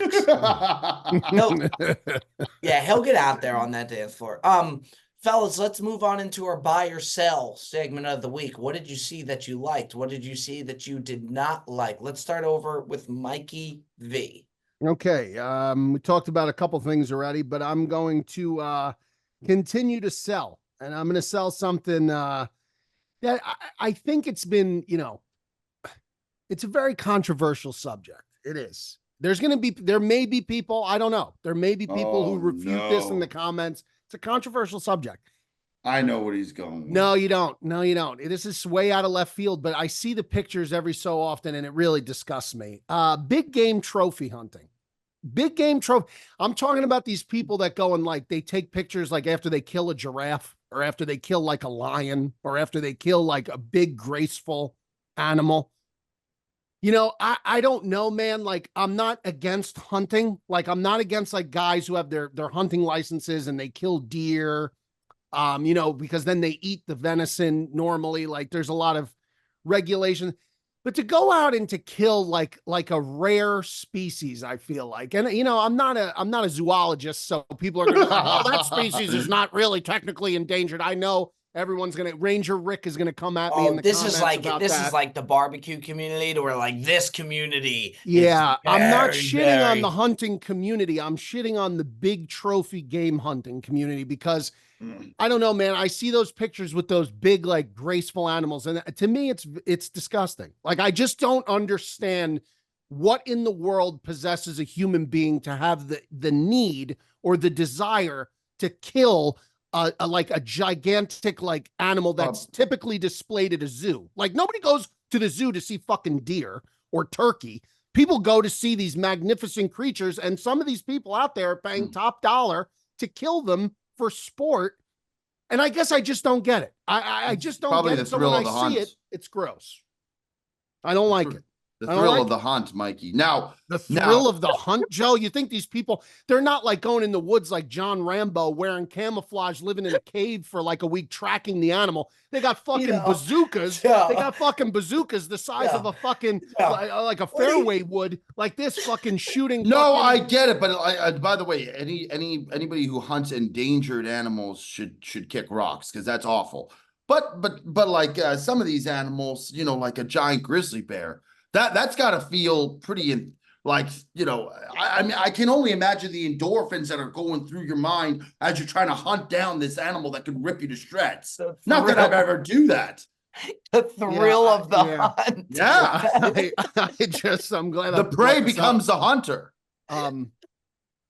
He'll get out there on that dance floor. Fellas, let's move on into our buy or sell segment of the week. What did you see that you liked? What did you see that you did not like? Let's start over with Mikey V. Okay. We talked about a couple things already, but I'm going to continue to sell. And I'm going to sell something that I think it's been, you know, it's a very controversial subject. It is. There may be people, I don't know. There may be people who refute this in the comments. It's a controversial subject. I know what he's going with. No, you don't. No, you don't. This is way out of left field, but I see the pictures every so often and it really disgusts me. Big game trophy hunting. Big game trophy. I'm talking about these people that go and like, they take pictures like after they kill a giraffe or after they kill like a lion or after they kill like a big graceful animal. You know, I don't know, man. Like, I'm not against hunting. Like, I'm not against like guys who have their hunting licenses and they kill deer, you know, because then they eat the venison normally. Like, there's a lot of regulation. But to go out and to kill like a rare species, I feel like, and I'm not a zoologist, so people are gonna be like, oh, that species is not really technically endangered. I know everyone's gonna Ranger Rick is gonna come at me in the comments about this that. is like the barbecue community to where like this community. Yeah, I'm not very, shitting on very... the hunting community. I'm shitting on the big trophy game hunting community because I don't know, man. I see those pictures with those big, like graceful animals, and to me, it's disgusting. Like I just don't understand what in the world possesses a human being to have the need or the desire to kill like a gigantic like animal that's typically displayed at a zoo. Like nobody goes to the zoo to see fucking deer or turkey. People go to see these magnificent creatures, and some of these people out there are paying top dollar to kill them for sport. And I guess I just don't get it. I just don't get it. So when I see it, it's gross. I don't like it. The thrill of the hunt, Mikey. Now, the thrill of the hunt, Joe. You think these people, they're not like going in the woods like John Rambo wearing camouflage, living in a cave for like a week, tracking the animal. They got fucking bazookas. They got fucking bazookas the size of a fucking, like a fairway wood, like this fucking shooting. No, I get it. But by the way, anybody who hunts endangered animals should kick rocks because that's awful. But like some of these animals, like a giant grizzly bear, that's got to feel pretty like, I mean, I can only imagine the endorphins that are going through your mind as you're trying to hunt down this animal that could rip you to shreds. Not that I've ever do that. The thrill of the hunt. Yeah. I'm glad the prey becomes the hunter.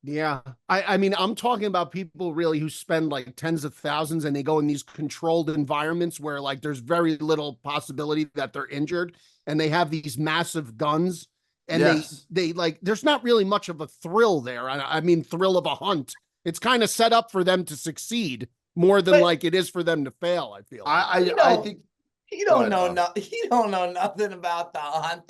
Yeah. I mean, I'm talking about people really who spend like tens of thousands and they go in these controlled environments where like there's very little possibility that they're injured, and they have these massive guns, and they like, there's not really much of a thrill there. I mean, thrill of a hunt. It's kind of set up for them to succeed more than like it is for them to fail. I feel. I think he don't know nothing about the hunt.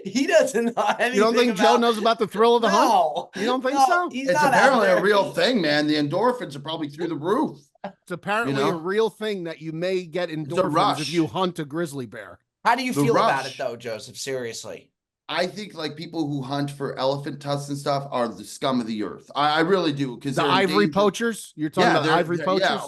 He doesn't know anything. You don't think Joe knows about the thrill of the hunt? You don't think so? It's apparently a real thing, man. The endorphins are probably through the roof. It's apparently a real thing that you may get endorphins if you hunt a grizzly bear. How do you feel about it though, Joseph? Seriously. I think like people who hunt for elephant tusks and stuff are the scum of the earth. I really do, because the ivory poachers. You're talking about ivory poachers,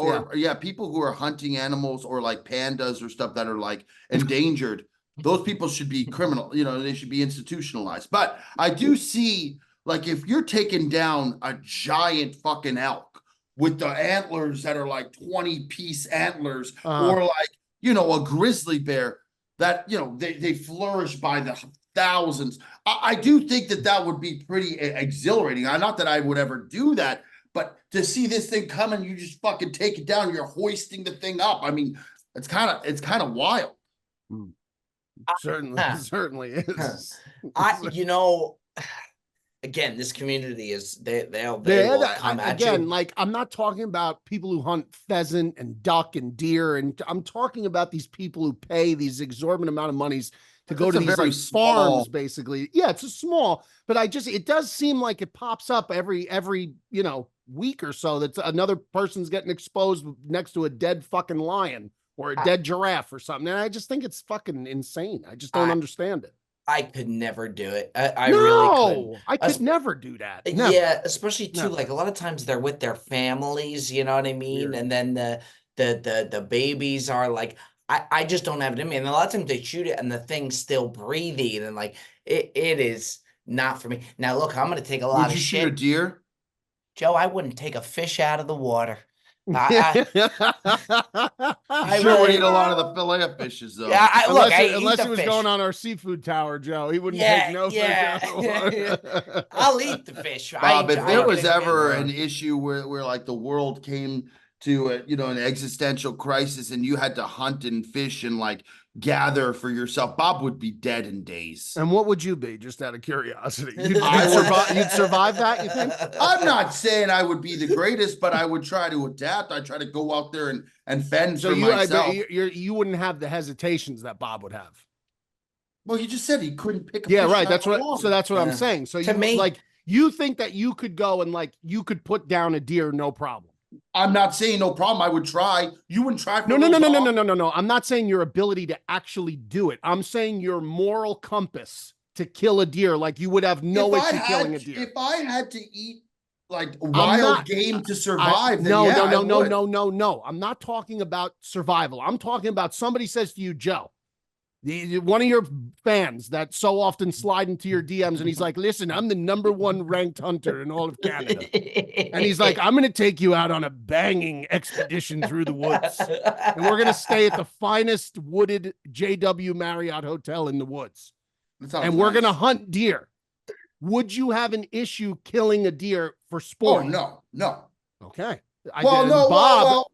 people who are hunting animals or like pandas or stuff that are like endangered. Those people should be criminal. They should be institutionalized. But I do see, like, if you're taking down a giant fucking elk with the antlers that are like 20-piece antlers, or like a grizzly bear that they flourish by the thousands. I do think that would be pretty exhilarating. Not that I would ever do that, but to see this thing coming, you just fucking take it down. You're hoisting the thing up. I mean, it's kind of wild. Certainly is. Again, this community is they will come at you. Like, I'm not talking about people who hunt pheasant and duck and deer, and I'm talking about these people who pay these exorbitant amount of monies to go to these like farms, basically. Yeah, it's a small, but it does seem like it pops up every week or so that another person's getting exposed next to a dead fucking lion or a dead giraffe or something. And I just think it's fucking insane. I just don't understand it. I could never do it. I really couldn't. I could never do that. Never. Yeah, especially too, like a lot of times they're with their families, you know what I mean? Weird. And then the babies are like, I just don't have it in me. And a lot of times they shoot it and the thing's still breathing, and like it is not for me. Now look, I'm gonna take a lot of shit. Would you shoot a deer? Joe, I wouldn't take a fish out of the water. I sure would eat a lot of the fillet of fishes though. Yeah, unless he was going on our seafood tower, Joe, he wouldn't take no fish out of the water. I'll eat the fish. Bob, if there was ever an issue where like the world came to an existential crisis and you had to hunt and fish and like gather for yourself, Bob would be dead in days. And what would you be, just out of curiosity? You'd survive that, you think? I'm not saying I would be the greatest, but I would try to adapt. I try to go out there and fend for myself. You wouldn't have the hesitations that Bob would have. Well, you just said he couldn't pick a fish right. That's what I'm saying. So you think that you could go and like you could put down a deer, no problem. I'm not saying no problem. I would try. You wouldn't try for No, a no, no, little no, no, no, dog? no, no, no. I'm not saying your ability to actually do it. I'm saying your moral compass to kill a deer, like you would have no issue killing a deer. If I had to eat like I'm wild not. game to survive, then No, yeah, no, I no, no, would. no, no, no. I'm not talking about survival. I'm talking about somebody says to you, Joe, one of your fans that so often slide into your DMs, and he's like, "Listen, I'm the #1 ranked hunter in all of Canada." And he's like, I'm going to take you out on a banging expedition through the woods. And we're going to stay at the finest wooded JW Marriott Hotel in the woods. And we're going to hunt deer. Would you have an issue killing a deer for sport? Oh, no, no. Okay. Well, no, Bob,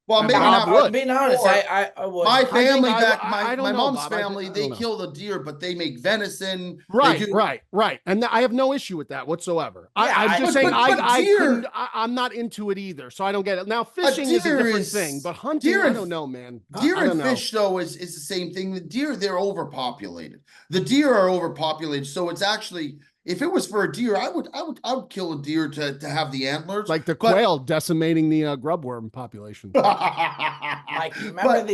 well, maybe Bob not. would. Being honest, Or I would. my family back, I don't my know, mom's Bob. family, I they don't know. kill the deer, but they make venison. Right, They do. right. And I have no issue with that whatsoever. Yeah, I'm just saying but deer, I'm not into it either, so I don't get it. Now, fishing is a different thing, but hunting, deer I and- don't know, man. Deer I don't and know. fish, though, is the same thing. The deer, they're overpopulated. The deer are overpopulated, so it's actually, if it was for a deer, I would kill a deer to have the antlers. Like the But- quail decimating the grubworm population. Mike, you remember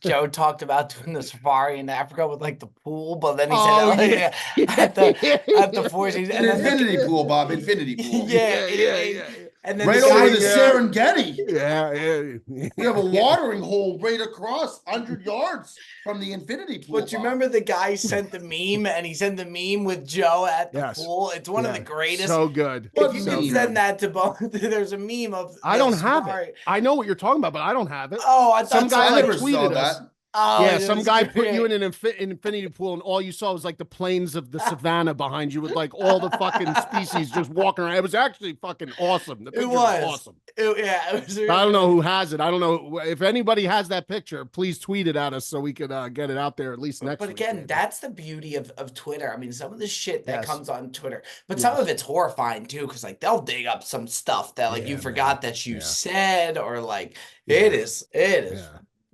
Joe talked about doing the safari in Africa with like the pool, but then he said Oh, at the Four Seasons, An infinity pool, Bob. Infinity pool. yeah. And then Right the guy, over the Serengeti. Yeah. We have a watering hole right across 100 yards from the infinity pool. But you Bob. remember the guy sent the meme, and he sent the meme with Joe at the Yes. pool. It's one of the greatest. So good. If you So can good. send that to both, there's a meme of. I the don't have safari. it. I know what you're talking about, but I don't have it. Oh, I thought Some guy I like never saw tweeted us. that. Oh, Yeah, it some was guy put great. you in an infinity pool, and all you saw was like the plains of the savannah behind you, with like all the fucking species just walking around. It was actually fucking awesome. The picture was awesome. It was really I don't know who has it. I don't know if anybody has that picture. Please tweet it at us so we could get it out there at least next But week. again, maybe. that's the beauty of Twitter. I mean, some of the shit that Yes. comes on Twitter, but some of it's horrifying too, because like they'll dig up some stuff that like Yeah, you man. forgot that you Yeah. said, or like Yeah. it is Yeah.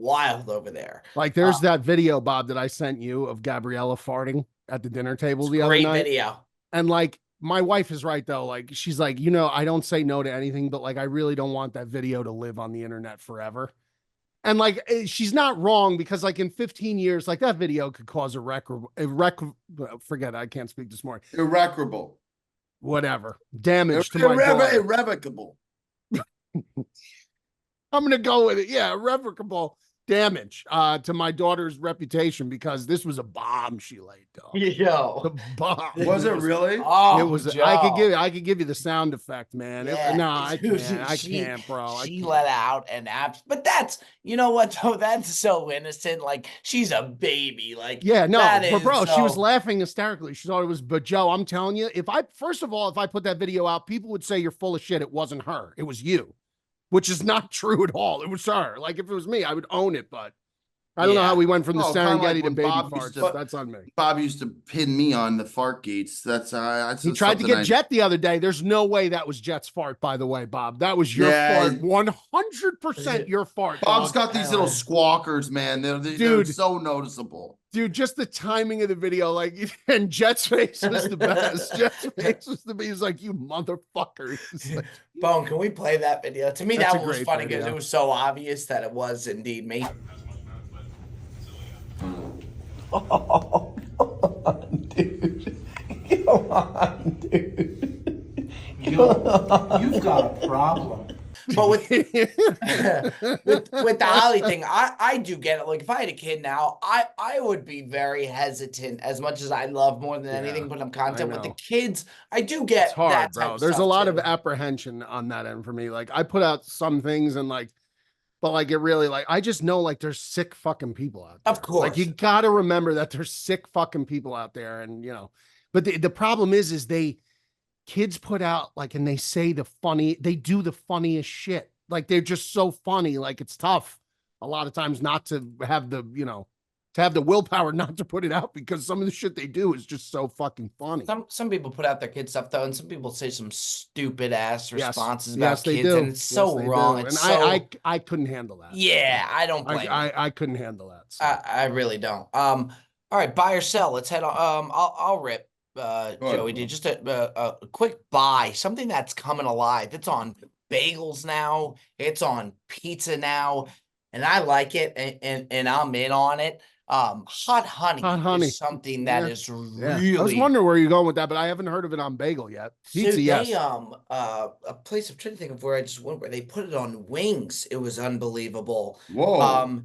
wild over there. Like there's that video, Bob, that I sent you of Gabriella farting at the dinner table It's the a other great night. video. And like my wife is right though. Like she's like, you know, I don't say no to anything, but like I really don't want that video to live on the internet forever. And like she's not wrong, because like in 15 years, like that video could cause forget, I can't speak this morning. Irreparable. Whatever. Damage to my daughter. Irrevocable. I'm gonna go with it. Yeah, irrevocable damage to my daughter's reputation, because this was a bomb she laid, dog. Yo. The bomb. Was it really? Oh, It was. Joe. I could give you the sound effect, man. Yeah, No, I dude, can't. I she- can't, bro. I She can't. let out an abs, but that's, you know what though, that's so innocent. Like she's a baby. Like Yeah, no, that but is bro, she was so- laughing hysterically. She thought it was. But Joe, I'm telling you, first of all, if I put that video out, people would say you're full of shit. It wasn't her. It was you, which is not true at all. It was her. Like if it was me, I would own it. But I don't know how we went from the Oh, kinda like Serengeti to when baby Bob used farts. to- That's on me. Bob used to pin me on the fart gates. That's He tried to get Jet the other day. There's no way that was Jet's fart, by the way, Bob. That was your Yeah. fart. 100% your fart. Bob's dog. got these little squawkers, man. They're Dude. so noticeable. Dude, just the timing of the video, like, and Jet's face was the best. Jet's face was the best. He was like, "You motherfucker." He's like, Bone, can we play that video? To me, That's that a was great funny because video. it was so obvious that it was indeed me. Oh, dude. Come on, dude. You've got a problem. But with the Holly thing, I do get it. Like if I had a kid now, I would be very hesitant. As much as I love more than anything put up content with the know. kids, I do get It's hard, that type bro. of There's a stuff, lot of too. apprehension on that end for me. Like, I put out some things and like, but like, it really, like, I just know like there's sick fucking people out there. Of course. Like, you got to remember that there's sick fucking people out there. And, you know, but the problem is kids put out like, and they do the funniest shit. Like, they're just so funny. Like, it's tough a lot of times not to have the, you know, to have the willpower not to put it out, because some of the shit they do is just so fucking funny. Some people put out their kid stuff though, and some people say some stupid ass Yes. responses Yes, about they kids, do. and it's so Yes, they wrong. do. It's And so I couldn't handle that. yeah, I don't blame. I couldn't handle that. So. I really don't. All right, buy or sell. Let's head on. I'll rip. ahead, Joey, bro. did just a quick buy, something that's coming alive. It's on bagels now. It's on pizza now, and I like it, and I'm in on it. Hot honey Hot honey. is something that Yeah. is Yeah. really. I was wondering where you're going with that, but I haven't heard of it on bagel yet. So Pizza, they yes. a place I'm trying to think of where I just went where they put it on wings. It was unbelievable. Whoa.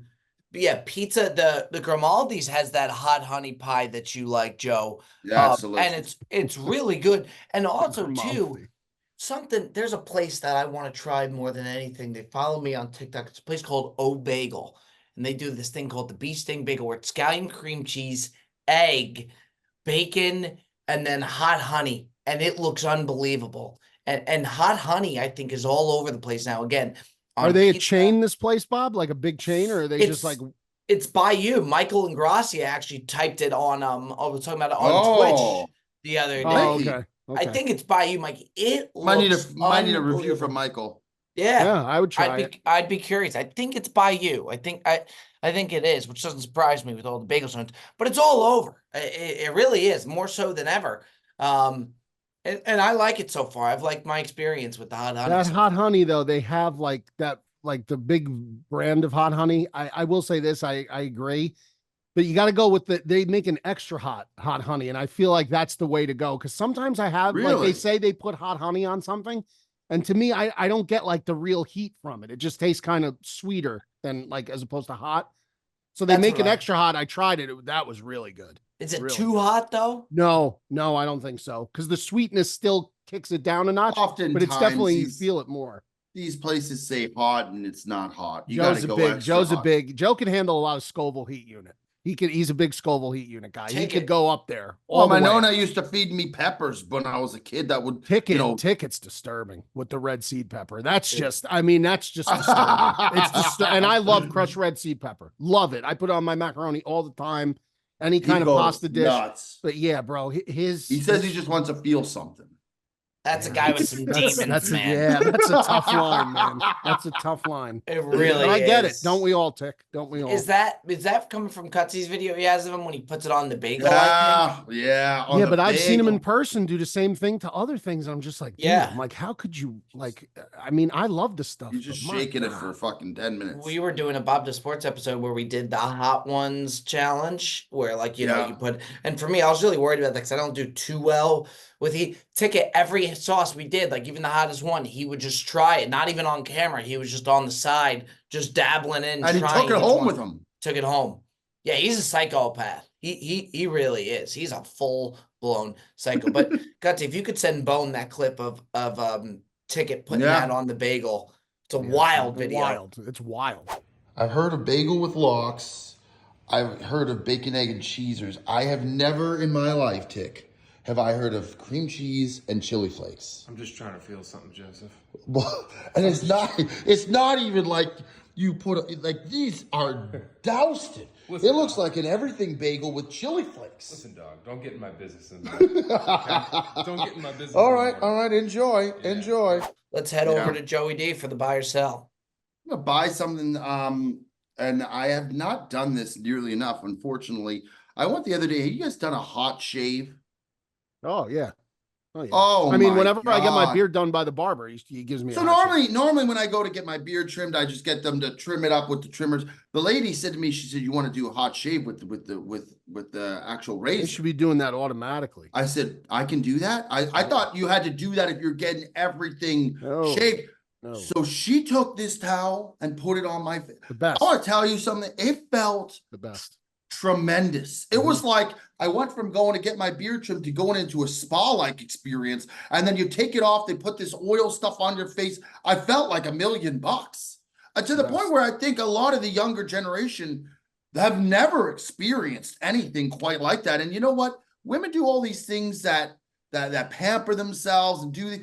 But yeah, pizza. The Grimaldi's has that hot honey pie that you like, Joe. Yeah, it's And delicious. it's really good. And also too, Grimaldi. something. There's a place that I want to try more than anything. They follow me on TikTok. It's a place called O Bagel, and they do this thing called the Bee Sting Bagel, where it's scallion cream cheese, egg, bacon, and then hot honey, and it looks unbelievable. And hot honey, I think, is all over the place now. Again, Are on they a pizza, chain, this place, Bob? Like a big chain, or are they just like it's by you? Michael Ingrassia actually typed it on I was talking about it on Oh. Twitch the other day. Oh, Hey. okay. I think it's by you, Mike. It Might need looks a review unbelievable. from Michael. Yeah, Yeah, I would try it. I'd be curious. I think it's by you. I think it is, which doesn't surprise me with all the bagel joints. But it's all over. It really is, more so than ever. And I like it so far. I've liked my experience with the hot honey. That hot honey, though, they have like that, like the big brand of hot honey. I will say this, I agree, but you got to go with they make an extra hot honey, and I feel like that's the way to go, because sometimes I have like Really? they say they put hot honey on something, and to me, I don't get like the real heat from it. It just tastes kind of sweeter than like as opposed to hot. So they That's make what an I- extra hot. I tried it. That was really good. Is it Really too good. hot though? No, I don't think so, because the sweetness still kicks it down a notch, Oftentimes, but it's definitely you feel it more. these places say hot and it's not hot. You got to go extra Joe's hot. a big. Joe can handle a lot of Scoville heat unit. He's a big Scoville heat unit guy. He Take could it. go up there. Well, All my the way nonna up. used to feed me peppers when I was a kid. That would, you know, Ticket's disturbing with the red seed pepper. That's just, I mean, that's just disturbing. It's disturbing. And I love crushed red seed pepper. Love it. I put it on my macaroni all the time. Any he kind of goes pasta dish. nuts. But yeah, bro, He says he just wants to feel something. That's a guy with some demons, man. Yeah, that's a tough line, man. That's a tough line. It really But I get it. is. Don't we all, Tick? Don't we all? Is that coming from Cutsy's video he has of him when he puts it on the bagel? I Yeah, think? yeah. on Yeah, the but I've seen him in bagel. person do the same thing to other things. I'm just like, Yeah. I'm like, how could you like? I mean, I love this stuff. You're just but my shaking it God. for fucking 10 minutes. We were doing a Bob to Sports episode where we did the hot ones challenge, where like you know Yeah. you put. And for me, I was really worried about that because I don't do too well with heat. Ticket every sauce we did, like even the hottest one, he would just try it, not even on camera. He was just on the side, just dabbling in, and he trying took it each home one. with him. Took it home. Yeah, he's a psychopath. He really is. He's a full blown psycho. But Gutsy, if you could send Bone that clip of Ticket putting Yeah. that on the bagel, it's a Yeah, wild video. Wild. It's wild. I've heard of bagel with lox. I've heard of bacon, egg, and cheesers. I have never in my life, Tick, have I heard of cream cheese and chili flakes. I'm just trying to feel something, Joseph. Well, and it's not even like you put like these are doused. Listen, It looks like an everything bagel with chili flakes. Listen, dog, don't get in my business. Okay? Don't get in my business. All in the right, morning. enjoy, enjoy. Let's head Yeah. over to Joey D for the buy or sell. I'm gonna buy something, and I have not done this nearly enough, unfortunately. I went the other day. Have you guys done a hot shave? Oh yeah. Oh yeah. Oh, I mean, my whenever I get my God. beard done by the barber, he gives me. So a hot shave. normally when I go to get my beard trimmed, I just get them to trim it up with the trimmers. The lady said to me, she said, "You want to do a hot shave with the actual They razor?" should be doing that automatically. I said, "I can do that." I thought you had to do that if you're getting everything No. shaved. No, So she took this towel and put it on my face. the best. I want to tell you something. It felt The best. tremendous. It was like I went from going to get my beard trimmed to going into a spa-like experience, and then you take it off. They put this oil stuff on your face. I felt like $1 million, to the Yes. point where I think a lot of the younger generation have never experienced anything quite like that. And you know what? Women do all these things that pamper themselves and do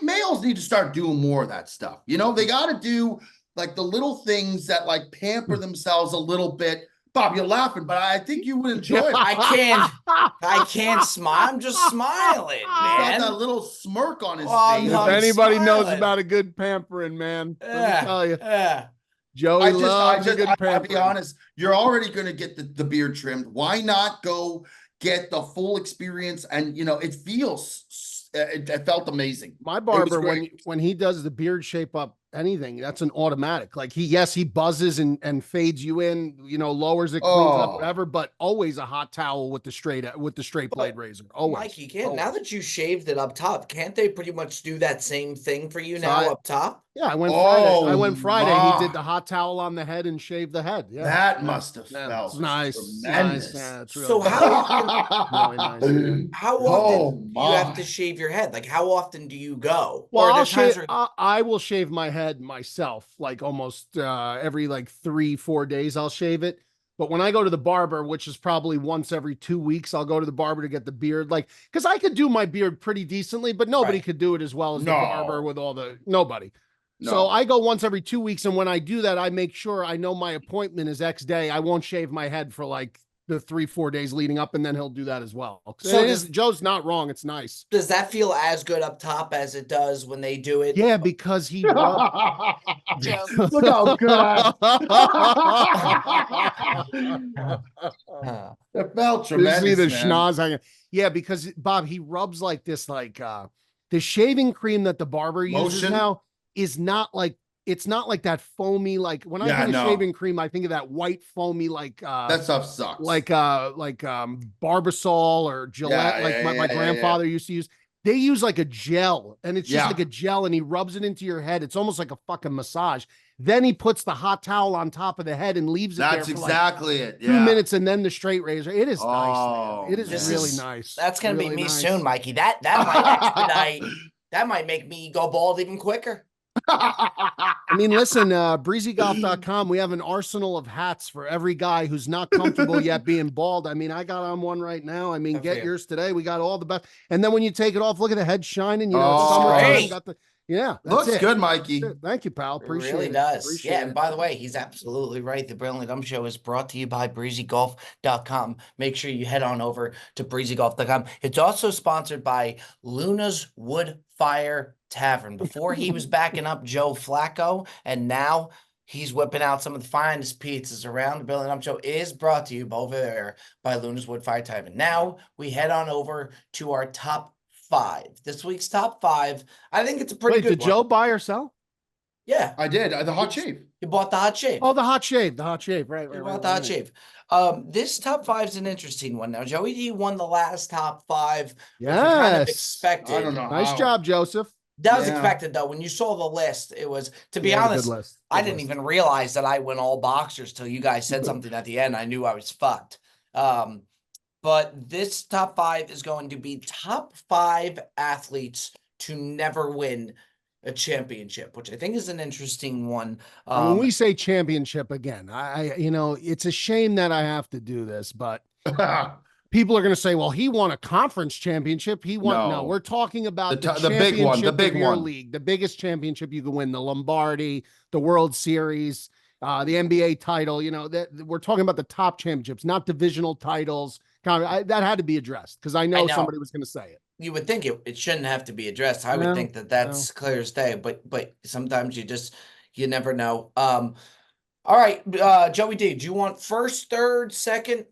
males need to start doing more of that stuff. You know, they got to do like the little things that like pamper themselves a little bit. Bob, you're laughing, but I think you would enjoy it. I can't smile. I'm just smiling, He's got man. that little smirk on his Oh, face. If I'm anybody knows smiling. about a good pampering, man, let me Yeah, tell you, yeah. Joey loves a good I'll pampering. be honest. You're already going to get the beard trimmed. Why not go get the full experience? And you know, it feels it felt amazing. My was barber, great. when he does the beard shape up anything, that's an automatic. Like he buzzes and fades you in, lowers it, cleans it up, Oh. whatever, but always a hot towel with the straight blade razor. Always. Mikey, can't now always. that you shaved it up top, can't they pretty much do that same thing for you So now up top? Yeah, I went Oh, Friday. He did my. the hot towel on the head and shaved the head. Yeah. That must have Yeah, felt it's nice. tremendous. Yeah, it's really So nice. how often, Really nice, man. how Oh, often do you have to my. shave your head? Like how often do you go? Well, Or are I'll there times shave. where I will shave my head myself, like almost every like 3-4 days. I'll shave it. But when I go to the barber, which is probably once every 2 weeks, I'll go to the barber to get the beard. Like, because I could do my beard pretty decently, but nobody Right. could do it as well as the barber No. with all the nobody. So No. I go once every 2 weeks, and when I do that, I make sure I know my appointment is X day. I won't shave my head for like the 3-4 days leading up, and then he'll do that as well. So So Joe's not wrong. It's nice. does that feel as good up top as it does when they do it? Yeah, because he Look how good. Huh. It felt You see tremendous, the man. schnoz hanging. Yeah, because Bob, he rubs like this, like the shaving cream that the barber uses Lotion? now is not like it's not like that foamy, like when I Yeah, think of no. shaving cream, I think of that white foamy That stuff sucks. like Barbasol or Gillette, Yeah, like yeah, my yeah, grandfather used to use. They use like a gel, and it's just Yeah. like a gel, and he rubs it into your head. It's almost like a fucking massage. Then he puts the hot towel on top of the head and leaves it That's there for exactly it. like 2 Yeah. minutes, and then the straight razor. It is nice, Oh, man. It is This really is- nice. That's gonna Really be me nice. soon, Mikey. That might expedite. That might make me go bald even quicker. I mean, listen, breezygolf.com, we have an arsenal of hats for every guy who's not comfortable yet being bald. I mean, I got on one right now. I mean, Good for get you. yours today. We got all the best. And then when you take it off, look at the head shining. It's Oh, summertime. great. Got the yeah. That's Looks it. good, Mikey. That's it. Thank you, pal. It Appreciate really it. does. Appreciate Yeah, and it. by the way, he's absolutely right. The Brilliantly Dumb Show is brought to you by breezygolf.com. Make sure you head on over to breezygolf.com. It's also sponsored by Luna's Wood Fire Tavern. Before he was backing up Joe Flacco, and now he's whipping out some of the finest pizzas around. The Brilliantly Dumb Show is brought to you over there by Luna's Wood Fire Tavern. Now we head on over to our top 5. This week's top 5. I think it's a pretty Wait, good did one. Joe buy or sell? Yeah, I did. The hot shave. he bought the hot shave. Oh, the hot shave. The hot shave. Right. He Right. bought Right, the hot right. shave. This top 5 is an interesting one. Now, Joey D won the last top 5, which we kind of Yes. expected. I don't know. Nice how. job, Joseph. That was Yeah. expected, though. When you saw the list, it was, to be Yeah, honest, good list. I Good didn't list. even realize that I went all boxers till you guys said something at the end. I knew I was fucked. But this top 5 is going to be top 5 athletes to never win a championship, which I think is an interesting one. And when we say championship again, it's a shame that I have to do this, but people are going to say, well, he won a conference championship. He won. No, No. we're talking about The the big one, the championship big of your one. league, the biggest championship you can win, the Lombardi, the World Series, the NBA title. That we're talking about the top championships, not divisional titles. That had to be addressed because I know somebody was going to say it. You would think it shouldn't have to be addressed. I No, would think that that's clear as day, but sometimes you never know. All right, Joey D, do you want first, third, second?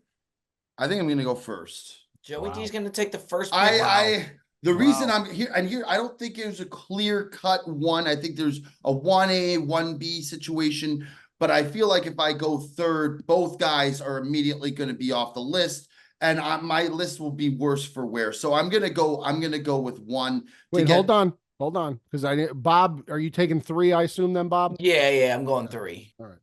I think I'm going to go first. Joey Wow. D's going to take the first pick. The reason Wow. I'm here, and here, I don't think there's a clear cut one. I think there's a 1A, 1B situation, but I feel like if I go third, both guys are immediately going to be off the list. And my list will be worse for wear. So I'm gonna go with one. Wait, hold on, because Bob, are you taking 3? I assume then, Bob. Yeah, I'm going 3. All right.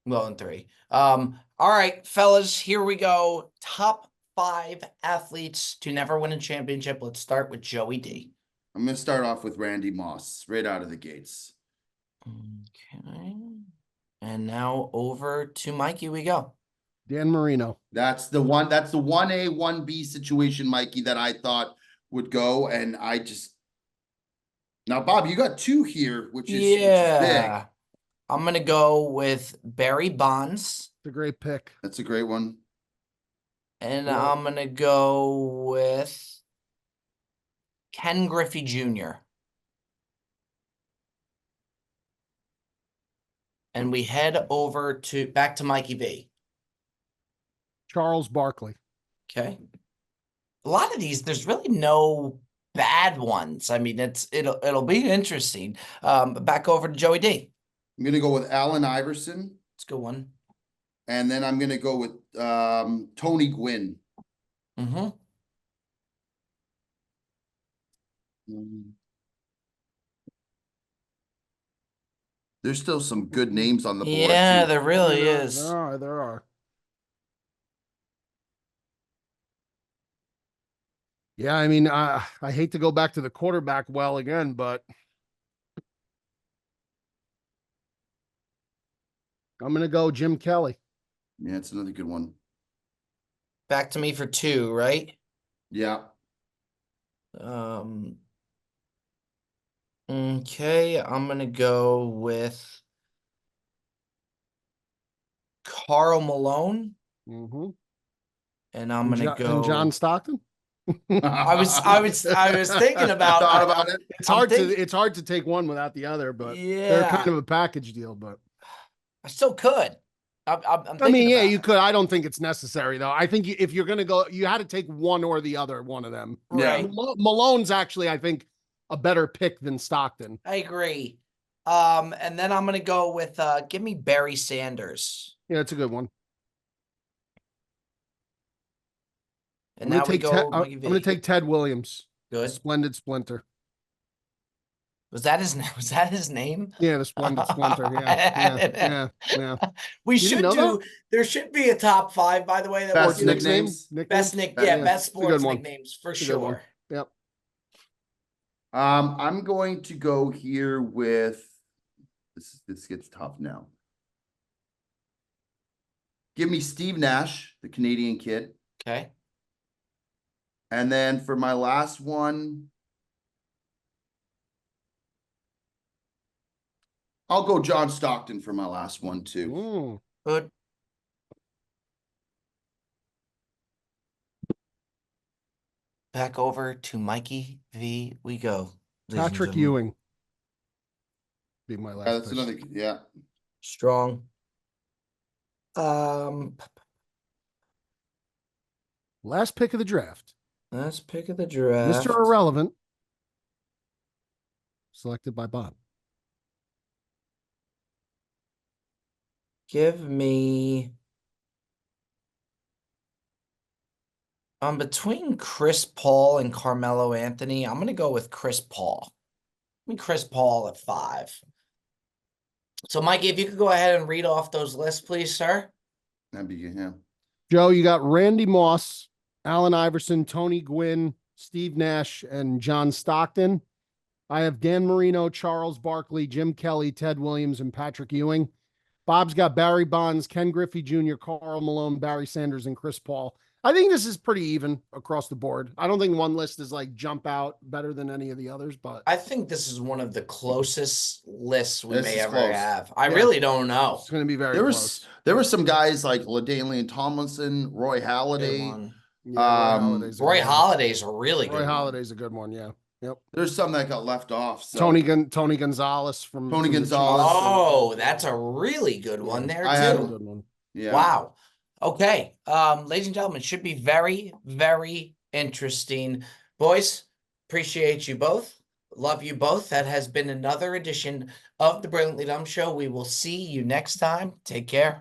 I'm going 3. All right, fellas, here we go. Top 5 athletes to never win a championship. Let's start with Joey D. I'm gonna start off with Randy Moss right out of the gates. Okay. And now over to Mikey we go. Dan Marino. That's the one. That's the 1A, 1B situation, Mikey, that I thought would go, and I just now, Bob, you got 2 here, which is big. I'm gonna go with Barry Bonds, It's a great pick. That's a great one. and Cool. I'm gonna go with Ken Griffey Jr. And we head over back to Mikey V. Charles Barkley. Okay. A lot of these, there's really no bad ones. I mean, it'll be interesting. Back over to Joey D. I'm gonna go with Allen Iverson, Let's go one. and then I'm gonna go with Tony Gwynn. Mm-hmm. There's still some good names on the board Yeah, too. there really There is. are, there are. Yeah, I mean, I hate to go back to the quarterback well again, but I'm gonna go Jim Kelly. Yeah, it's another good one. Back to me for two, right? Yeah. Okay, I'm gonna go with Carl Malone, Mm-hmm. and I'm gonna go And John Stockton. I was thinking about Thought about it. It's hard to take one without the other, but they're Yeah, kind of a package deal. But I still could. I'm I thinking mean, yeah, about you it. could. I don't think it's necessary though. I think if you're gonna go, you had to take one or the other, one of them. Yeah. Right. Malone's actually, I think, a better pick than Stockton. I agree. And then I'm gonna go with give me Barry Sanders. Yeah, it's a good one. And now we go Mikey I'm gonna V. take Ted Williams. Good. Splendid Splinter. Was that his name? Yeah, the Splendid Splinter. Yeah. We You didn't should know do that? there should be a top 5, by the way, that Best we're doing. nicknames. Best best It's a sports good one. nicknames for It's a good one. sure. Yep. I'm going to go here with this gets tough now. Give me Steve Nash, the Canadian kid. Okay. And then for my last one, I'll go John Stockton for my last one too. Mm. Good. Back over to Mikey V. We go. ladies and Patrick gentlemen. Ewing. Be my last. Yeah, that's pick. another. Yeah. Strong. Last pick of the draft. Last pick of the draft. Mr. Irrelevant. Selected by Bob. Give me. Between Chris Paul and Carmelo Anthony, I'm gonna go with Chris Paul. I mean Chris Paul at 5. So, Mikey, if you could go ahead and read off those lists, please, sir. That'd be yeah. Joe, you got Randy Moss, Allen Iverson, Tony Gwynn, Steve Nash, and John Stockton. I have Dan Marino, Charles Barkley, Jim Kelly, Ted Williams, and Patrick Ewing. Bob's got Barry Bonds, Ken Griffey Jr., Carl Malone, Barry Sanders, and Chris Paul. I think this is pretty even across the board. I don't think one list is like jump out better than any of the others, but I think this is one of the closest lists we This may is ever close. have. I Yeah. really don't know. it's going to be very There close. were some guys like LaDainian Tomlinson, Roy Good Halladay. one. Yeah, Um, Roy Holiday's a really good Roy one. Holiday's a good one. Yeah. Yep. There's some that got left off. So Tony Gonzalez from Tony the Gonzalez. Chiefs. Oh, that's a really good one there, I had too. A good one. yeah. Wow. Okay. Ladies and gentlemen, should be very, very interesting. Boys, appreciate you both. Love you both. That has been another edition of the Brilliantly Dumb Show. We will see you next time. Take care.